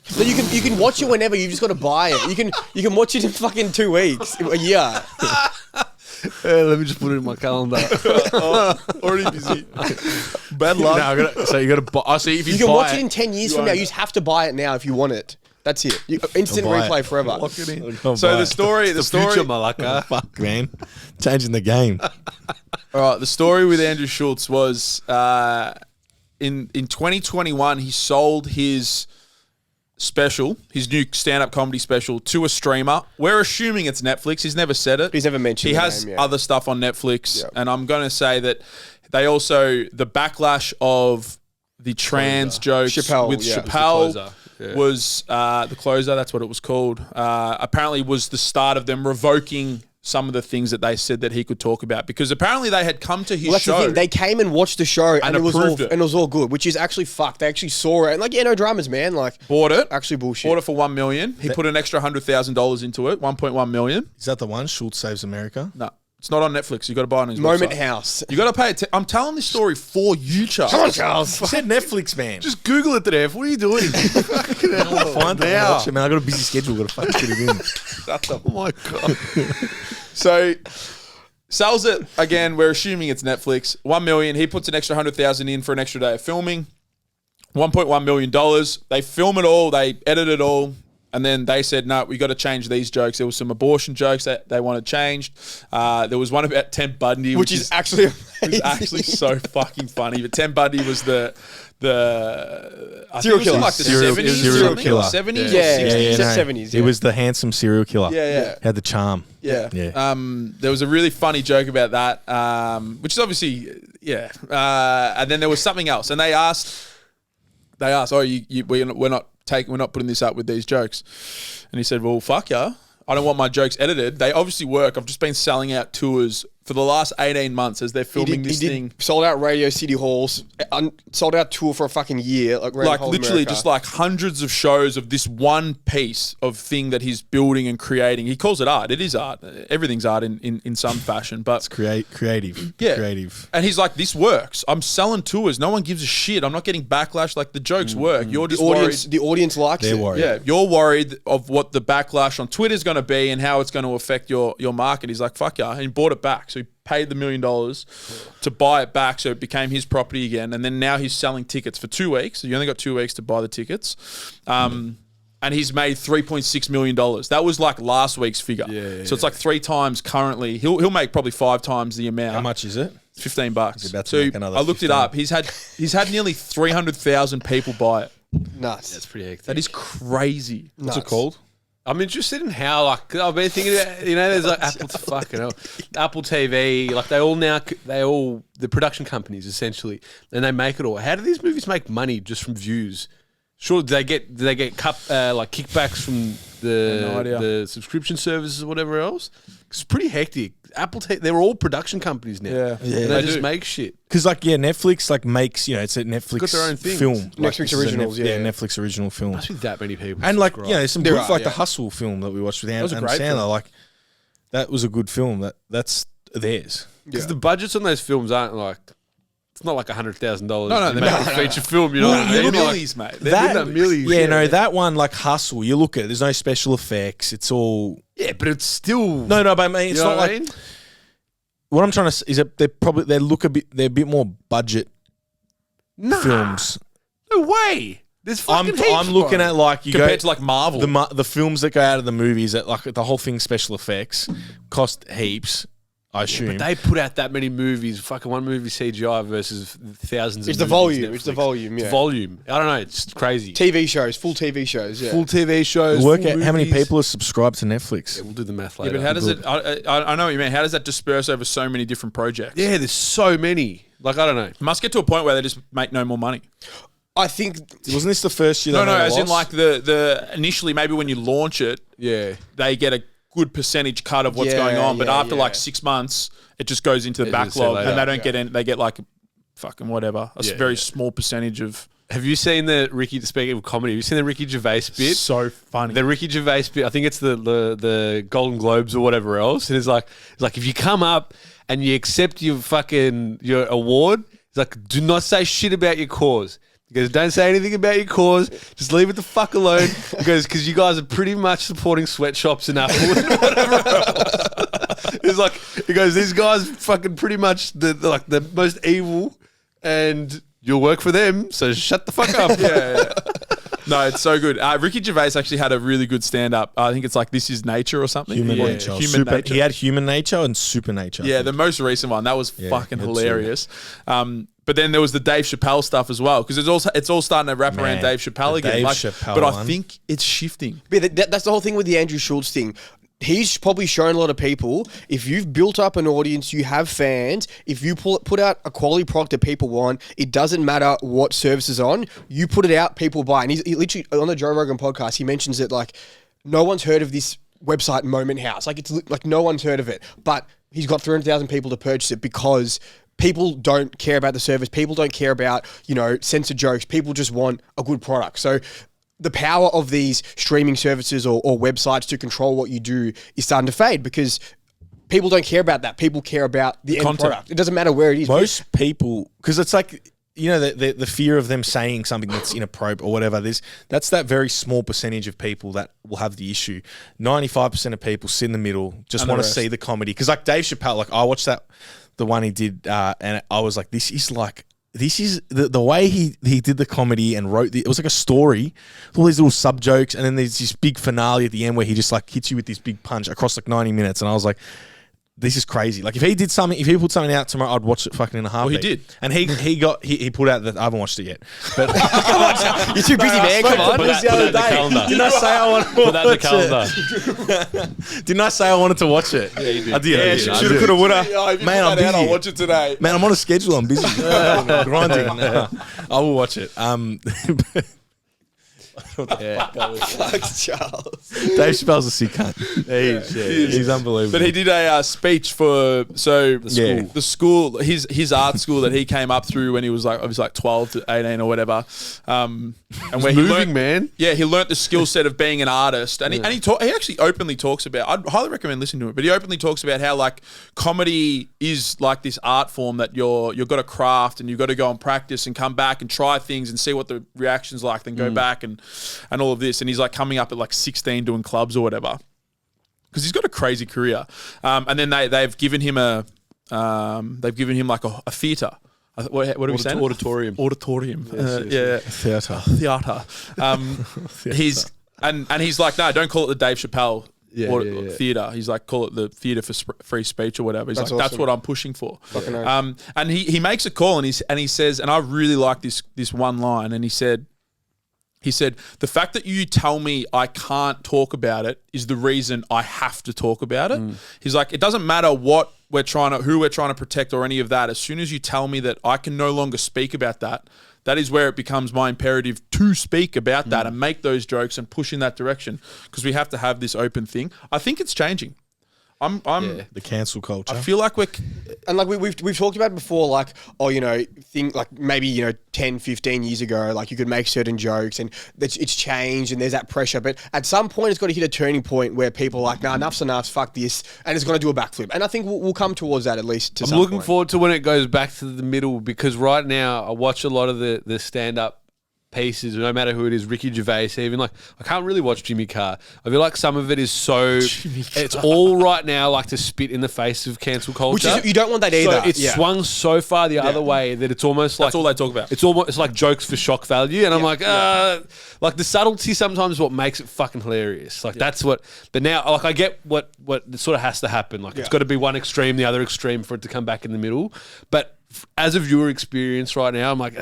So you can watch it whenever. You've just got to buy it. You can watch it in fucking 2 weeks, a year. Let me just put it in my calendar. already busy. Bad luck. So you got to buy. So if You can watch it in 10 years from now. You just have to buy it now if you want it. That's it. Instant I'll buy replay it. forever. Lock it in. So the story, Future Malacca. Fuck, man. Changing the game. All right, the story with Andrew Schultz was in 2021 he sold his special, his new stand-up comedy special, to a streamer. We're assuming it's Netflix. He's never said it. He's never mentioned He the has name, yeah. other stuff on Netflix, Yep. and I'm going to say that they also, the backlash of the trans jokes Chappelle, with yeah. Chappelle Yeah. was the closer. That's what it was called. Apparently, was the start of them revoking some of the things that they said that he could talk about, because apparently they had come to his Well, that's show. the thing. They came and watched the show and it was all approved it. and it was all good, which is actually fucked. They actually saw it and like, yeah, no dramas, man. Like, bought it. actually bullshit. Bought it for $1 million. He put an extra $100,000 into it. $1.1 million. Is that the one? Schultz Saves America? No, it's not on Netflix. You got to buy it on his Moment website. House. You got to pay. I'm telling this story for you, Charles. Come on, Charles. I said Netflix, man. Just Google it today. What are you doing? Fucking hell. find it. now. Watch it, man. I got a busy schedule. Got to fucking get it in. Oh my God. So sells it again. We're assuming it's Netflix. $1 million. He puts an extra $100,000 in for an extra day of filming. $1.1 million. They film it all. They edit it all. And then they said, no, we got to change these jokes. There was some abortion jokes that they wanted changed. There was one about Ted Bundy, Which is actually amazing. it was actually so fucking funny. But Ted Bundy was the I think it Serial was killer. like the Serial 70s, serial or something, killer. or 70s, Yeah, or yeah, 60s. yeah. 70s, He was the handsome serial killer. Yeah. Had the charm. Yeah. Yeah. There was a really funny joke about that, which is obviously, and then there was something else, and they asked, oh, we're not putting this up with these jokes, and he said, well, fuck ya. I don't want my jokes edited. They obviously work. I've just been selling out tours for the last 18 months as they're filming this thing. Sold out Radio City Halls, sold out tour for a fucking year. Like literally America. just like hundreds of shows of this one piece of thing that he's building and creating. He calls it art. It is art. Everything's art in some fashion. But it's creative. Yeah. Creative. And he's like, this works. I'm selling tours. No one gives a shit. I'm not getting backlash. Like the jokes work. You're just worried. The audience likes it. Worried. Yeah, you're worried of what the backlash on Twitter is going to be and how it's going to affect your market. He's like, fuck yeah. And he bought it back. So he paid the $1 million to buy it back, so it became his property again. And then now he's selling tickets for 2 weeks. So you only got 2 weeks to buy the tickets. And he's made $3.6 million. That was like last week's figure. So it's like 3 times currently. He'll make probably 5 times the amount. How much is it? It's $15. About to So make another I looked 15. it up. He's had nearly 300,000 people buy it. Nuts. That's pretty hectic. That is crazy. What's it called? I'm interested in how, like, I've been thinking about, there's like Apple TV, like the production companies essentially, and they make it all. How do these movies make money just from views? Sure, do they get kickbacks from the subscription services or whatever else? It's pretty hectic. They're all production companies now. Yeah. And they just make shit. Because Netflix makes it's a Netflix got their own thing. film. Netflix originals, Netflix original film. Must be that many people. And there's some good are, the Hustle film that we watched with Adam was a great Sandler. film. Like that was a good film. That's theirs. Because the budgets on those films aren't like, it's not like $100,000. No, to make a feature film. You know what I mean? Millies, mate. That one Hustle. You look at it. There's no special effects. It's all but it's still no. But I mean, it's not like. What I'm trying to say is that they're a bit more budget films. No way. There's fucking heaps, I'm looking bro. at like you Compared go to like Marvel. the films that go out of the movies that like the whole thing special effects cost heaps. I assume. But they put out that many movies, fucking one movie CGI versus thousands of It's the movies volume. Netflix. It's the volume. Yeah. It's volume. I don't know. It's crazy. TV shows, full TV shows. Yeah. Full TV shows. Work full out how many movies. people are subscribed to Netflix. Yeah, we'll do the math Yeah, later. but how does it? I know what you mean. How does that disperse over so many different projects? Yeah, there's so many. Like, I don't know. It must get to a point where they just make no more money. I think Wasn't this the first year? No, as in like the initially maybe when you launch it, Yeah. they get a good percentage cut of what's Yeah, going on. But yeah, after like 6 months, it just goes into the Yeah, it's backlog, later. and they don't get in. They get like fucking whatever, very small percentage of. Have you seen speaking of comedy, have you seen the Ricky Gervais bit? So funny. The Ricky Gervais bit, I think it's the Golden Globes or whatever else. And it's like if you come up and you accept your award, it's like, do not say shit about your cause. He goes, don't say anything about your cause. Just leave it the fuck alone. He goes, because you guys are pretty much supporting sweatshops and Apple and whatever else. It's like, he goes, these guys fucking pretty much the most evil, and you'll work for them, so shut the fuck up. Yeah. No, it's so good. Ricky Gervais actually had a really good stand-up. I think it's like This Is Nature or something. Human nature. Nature. He had Human Nature and Super Nature. Yeah, the most recent one. That was fucking that's hilarious. But then there was the Dave Chappelle stuff as well, because it's all starting to wrap around Dave Chappelle again. Dave Chappelle but I one. think it's shifting. But that's the whole thing with the Andrew Schultz thing. He's probably shown a lot of people, if you've built up an audience, you have fans, if you put out a quality product that people want, it doesn't matter what service is on, you put it out, people buy. And he literally, on the Joe Rogan podcast, he mentions that like, no one's heard of this website Moment House. Like, it's like no one's heard of it. But he's got 300,000 people to purchase it because people don't care about the service. People don't care about, censored jokes. People just want a good product. So the power of these streaming services or websites to control what you do is starting to fade because people don't care about that. People care about the end product. It doesn't matter where it is. Most people, because it's like, the fear of them saying something that's inappropriate or whatever. That's that very small percentage of people that will have the issue. 95% of people sit in the middle, just want to see the comedy. Because like Dave Chappelle, like I watched the one he did, and I was like, this is the way he did the comedy and wrote it was like a story, all these little sub jokes, and then there's this big finale at the end where he just like hits you with this big punch across like 90 minutes, and I was like, this is crazy. Like if he put something out tomorrow, I'd watch it fucking in a heartbeat. Well, he did. And he put out that I haven't watched it yet. But You're too busy, man. Come on. Put that in the calendar. Didn't I say I wanted to Put that in the watch calendar. Didn't I say I wanted to watch it? Yeah, you did. I did. Yeah, Shoulda, coulda, woulda. Man, I'm busy. I'll watch it today. Man, I'm on a schedule. I'm busy. Grinding. I will watch it. Fuck Charles. Dave Chappelle's a sick cunt. He's unbelievable. But he did a speech for the school, his art school that he came up through when he was like 12 to 18 or whatever. And where he learned, man. Yeah, he learnt the skill set of being an artist, and he actually openly talks about. I'd highly recommend listening to it. But he openly talks about how like comedy is like this art form that you've got to craft and you've got to go and practice and come back and try things and see what the reaction's like, then go back and all of this. And he's like coming up at like 16 doing clubs or whatever because he's got a crazy career. And then they've given him like a theatre. What are we saying? Auditorium. Theatre. He's like, no, don't call it the Dave Chappelle theatre. He's like, call it the theatre for free speech or whatever. He's that's like, awesome. That's what I'm pushing for. And he makes a call and he says, and I really like this one line, and he said, the fact that you tell me I can't talk about it is the reason I have to talk about it. He's like, it doesn't matter who we're trying to protect or any of that. As soon as you tell me that I can no longer speak about that, that is where it becomes my imperative to speak about that and make those jokes and push in that direction, because we have to have this open thing. I think it's changing. The cancel culture. I feel like we've talked about it before, like, maybe 10, 15 years ago, like you could make certain jokes and it's changed and there's that pressure. But at some point it's got to hit a turning point where people are like, nah, enough's enough, fuck this, and it's going to do a backflip. And I think we'll come towards that at least to some point. I'm looking forward to when it goes back to the middle, because right now I watch a lot of the stand-up pieces, no matter who it is, Ricky Gervais, even like I can't really watch Jimmy Carr. I feel like some of it is so it's all right now like to spit in the face of cancel culture. Which is, you don't want that either. So it's swung so far the other way that it's almost like that's all they talk about. It's like jokes for shock value, and I'm like like the subtlety sometimes is what makes it fucking hilarious. Like that's what. But now, like I get what sort of has to happen. Like it's got to be one extreme, the other extreme for it to come back in the middle. But as a viewer experience right now, I'm like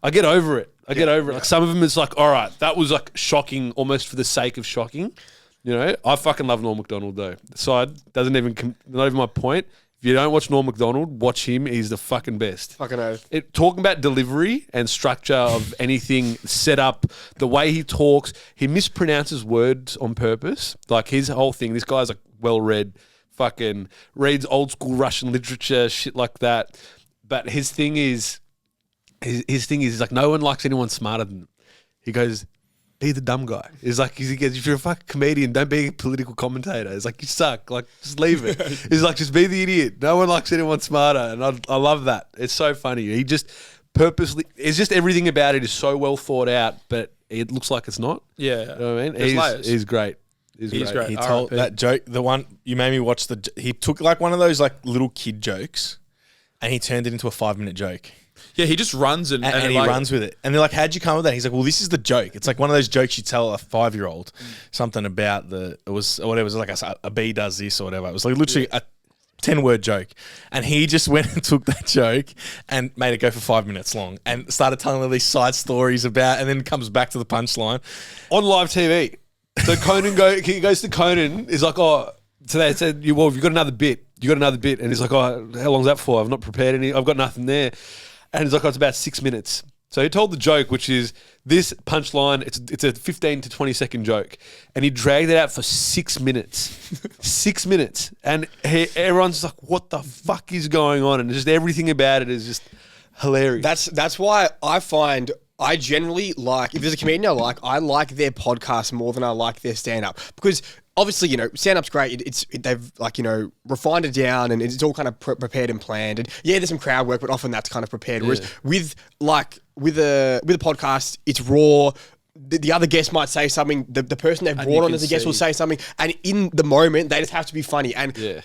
I get over it. Like some of them, it's like, all right, that was like shocking, almost for the sake of shocking. You know, I fucking love Norm Macdonald though. Side doesn't even not even my point. If you don't watch Norm Macdonald, watch him. He's the fucking best. Fucking oath. Talking about delivery and structure of anything, set up, the way he talks, he mispronounces words on purpose. Like his whole thing. This guy's like well read, fucking reads old school Russian literature, shit like that. But his thing is. His thing is like no one likes anyone smarter than him. He goes, be the dumb guy. He's like, if you're a fucking comedian, don't be a political commentator. It's like, you suck. Like, just leave it. He's like, just be the idiot. No one likes anyone smarter. And I love that. It's so funny. He just purposely, it's just everything about it is so well thought out, but it looks like it's not. Yeah. You know what I mean? He's great. He's great. He told that joke, the one, you made me watch he took like one of those like little kid jokes and he turned it into a 5-minute joke. Yeah, he just runs and he runs with it. And they're like, how'd you come up with that? He's like, well, this is the joke. It's like one of those jokes you tell a 5-year-old. Something about it was like a bee does this or whatever. It was like literally a 10-word joke. And he just went and took that joke and made it go for 5 minutes long and started telling all these side stories about, and then comes back to the punchline. On live TV. So he goes to Conan, he's like, oh, today said, well, have you got another bit? You got another bit? And he's like, oh, how long's that for? I've not prepared any. I've got nothing there. And he's like, oh, it's about 6 minutes. So he told the joke, which is this punchline. It's a 15 to 20 second joke, and he dragged it out for 6 minutes. 6 minutes, and everyone's like, "What the fuck is going on?" And just everything about it is just hilarious. That's why I generally like, if there's a comedian I like their podcast more than I like their stand up, because obviously, stand-up's great. They've refined it down, and it's all kind of prepared and planned. And yeah, there's some crowd work, but often that's kind of prepared. Whereas with a podcast, it's raw. The other guest might say something. The person they've brought on as a guest will say something, and in the moment, they just have to be funny. And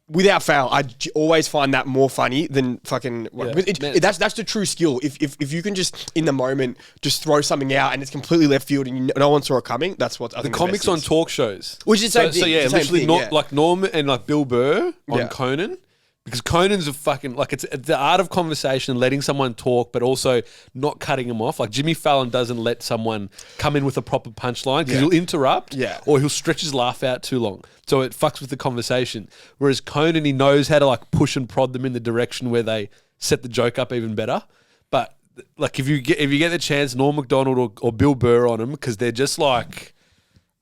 without fail, I always find that more funny than fucking. Yeah. That's the true skill. If you can just in the moment just throw something out and it's completely left field and no one saw it coming, that's what I think. The comics on talk shows, which is the same thing. So yeah, literally like Norm and like Bill Burr on Conan. Because Conan's a fucking, like, it's the art of conversation, letting someone talk, but also not cutting them off. Like, Jimmy Fallon doesn't let someone come in with a proper punchline because he'll interrupt or he'll stretch his laugh out too long. So it fucks with the conversation. Whereas Conan, he knows how to, like, push and prod them in the direction where they set the joke up even better. But like if you get the chance, Norm Macdonald or Bill Burr on them, because they're just like,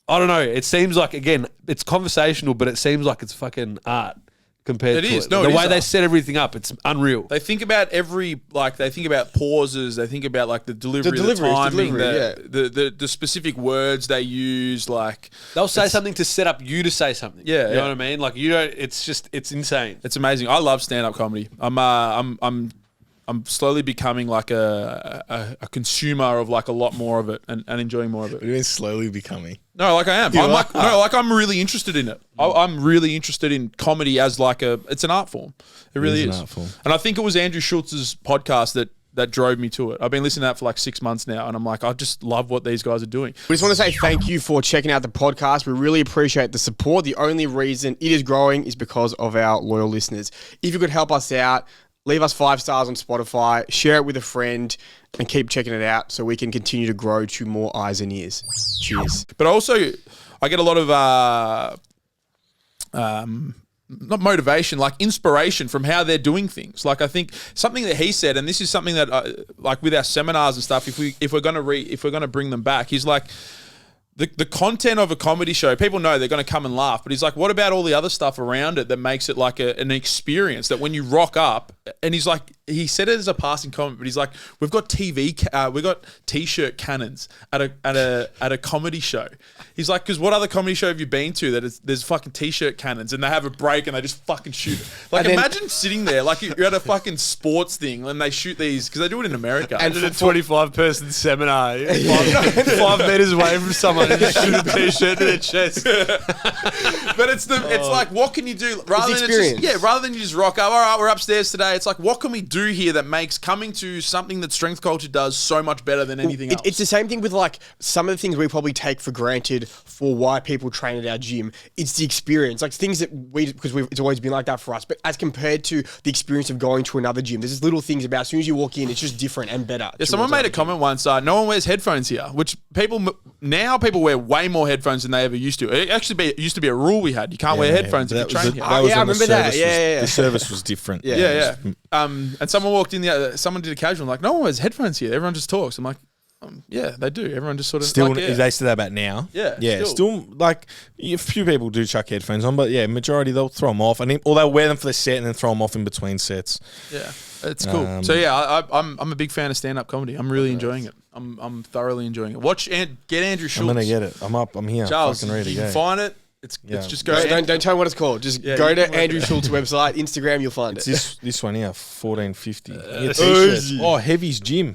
I don't know. It seems like, again, it's conversational, but it seems like it's fucking art compared to it. No, the way they set everything up, it's unreal. They think about they think about pauses. They think about like the delivery, the timing, the specific words they use. Like they'll say something to set up you to say something. Yeah, you know what I mean. Like you don't. It's insane. It's amazing. I love stand-up comedy. I'm slowly becoming like a consumer of like a lot more of it and enjoying more of it. What do you mean slowly becoming? No, like I am. I'm really interested in it. I'm really interested in comedy as like it's an art form. It really is. An art form. And I think it was Andrew Schultz's podcast that drove me to it. I've been listening to that for like 6 months now, and I'm like, I just love what these guys are doing. We just want to say thank you for checking out the podcast. We really appreciate the support. The only reason it is growing is because of our loyal listeners. If you could help us out, leave us 5 stars on Spotify, share it with a friend, and keep checking it out so we can continue to grow to more eyes and ears. Cheers. But also, I get a lot of not motivation, like inspiration from how they're doing things. Like I think something that he said, and this is something that like with our seminars and stuff, if we're gonna bring them back, he's like, the content of a comedy show, people know they're going to come and laugh, but he's like, what about all the other stuff around it that makes it like an experience that when you rock up, and he's like, he said it as a passing comment, but he's like, we've got t-shirt cannons at a comedy show. He's like, because what other comedy show have you been to that there's fucking t-shirt cannons and they have a break and they just fucking shoot it? Like imagine sitting there, like you're at a fucking sports thing and they shoot these, because they do it in America. And a 25-person seminar, 5 meters away from someone and just shoot a t-shirt to their chest. But it's like, what can you do rather than you just rock up, all right, we're upstairs today. It's like, what can we do here that makes coming to something that strength culture does so much better than anything else? It's the same thing with like some of the things we probably take for granted for why people train at our gym. It's the experience, like things that it's always been like that for us. But as compared to the experience of going to another gym, there's just little things about as soon as you walk in, it's just different and better. Yeah, someone made a comment once, no one wears headphones here, which people wear way more headphones than they ever used to. It actually used to be a rule we had. You can't wear headphones if you train here. I remember that. The service was different. Yeah. And someone walked in someone did a casual, like, no one wears headphones here. Everyone just talks. I'm like, yeah, they do. Everyone just sort of still. They say that about now. Yeah. Still like a few people do chuck headphones on, but yeah, majority they'll throw them off, or they'll wear them for the set and then throw them off in between sets. Yeah, it's cool. So yeah, I'm a big fan of stand-up comedy. I'm really enjoying it. I'm thoroughly enjoying it. Get Andrew Schultz. I'm gonna get it. I'm up. I'm here. Charles, fucking ready. You can find it. It's just go. Don't tell me what it's called. Just go to Andrew Schultz's website, Instagram. You'll find it. This one here, $14.50. Oh, Heavy's Gym.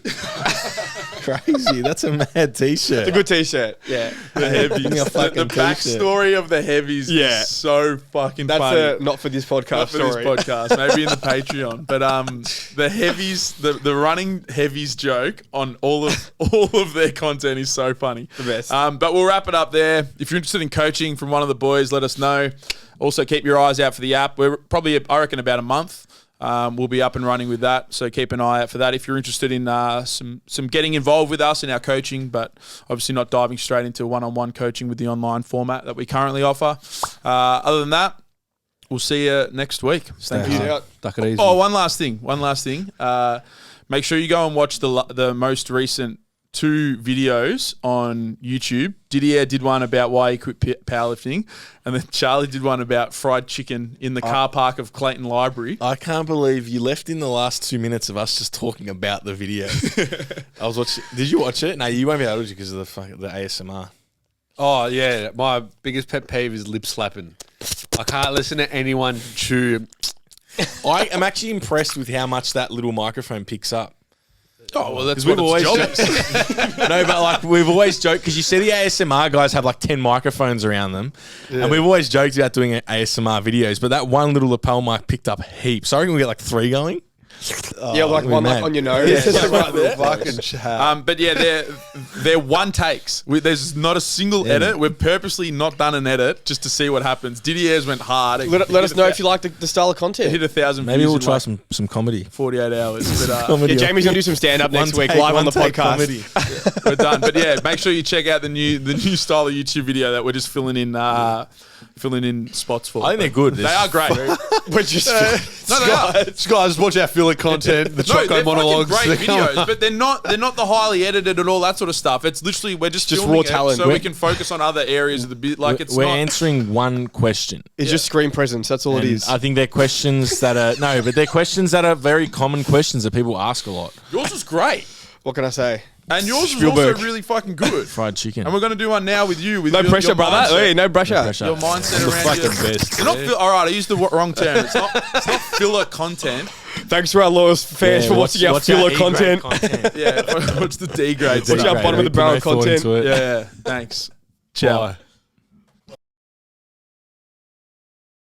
Crazy. That's a mad t-shirt. It's a good t-shirt. Yeah. The Heavies. The backstory of the Heavies is so fucking funny. That's not for this podcast. Maybe in the Patreon. But the Heavies, the running Heavies joke on all of their content is so funny. The best. But we'll wrap it up there. If you're interested in coaching from one of the boys, let us know. Also, keep your eyes out for the app. We're probably, I reckon, about a month. We'll be up and running with that, so keep an eye out for that if you're interested in some getting involved with us in our coaching, but obviously not diving straight into one-on-one coaching with the online format that we currently offer. Other than that, we'll see you next week. Thank you. Duck it easy. Oh, one last thing. Make sure you go and watch the most recent 2 videos on YouTube. Didier did one about why he quit powerlifting, and then Charlie did one about fried chicken in the car park of Clayton Library. I can't believe you left in the last 2 minutes of us just talking about the video. I was watching. Did you watch it? No, you won't be able to because of the ASMR. Oh yeah, my biggest pet peeve is lip slapping. I can't listen to anyone chew. I am actually impressed with how much that little microphone picks up. Oh, well, that's what its job is. No, but like we've always joked, because you see the ASMR guys have like 10 microphones around them, and we've always joked about doing ASMR videos, but that one little lapel mic picked up heaps. So I reckon we get like 3 going. Like one like on your nose. Right there. But yeah, they're one takes. There's not a single edit. We've purposely not done an edit just to see what happens. Didier's went hard. Let us know if you like the style of content. Hit 1,000 Maybe views. We'll try some comedy. 48 hours. But, Jamie's gonna do some stand up next week live on the podcast. We're done. But yeah, make sure you check out the new style of YouTube video that we're just filling in filling in spots for. I think they're good. They are great. We're just guys, watch our filler content, the Choco monologues. Great videos, but they're not the highly edited and all that sort of stuff. It's literally we're just filming raw talent. so we can focus on other areas of the bit. Like it's we're not answering one question. It's just screen presence. That's all it is. I think they're questions that are but they're questions that are very common questions that people ask a lot. Yours was great. What can I say? And yours was also really fucking good. Fried chicken. And we're going to do one now with you. With no your, pressure, your brother. Mindset. Hey, no pressure. Your mindset around fucking best. You're not all right, I used the wrong term. It's not filler content. Thanks for our lowest fans for watching our filler content. Yeah, what's the D grade? What's our bottom of the barrel content? Yeah, thanks. Ciao. Bye.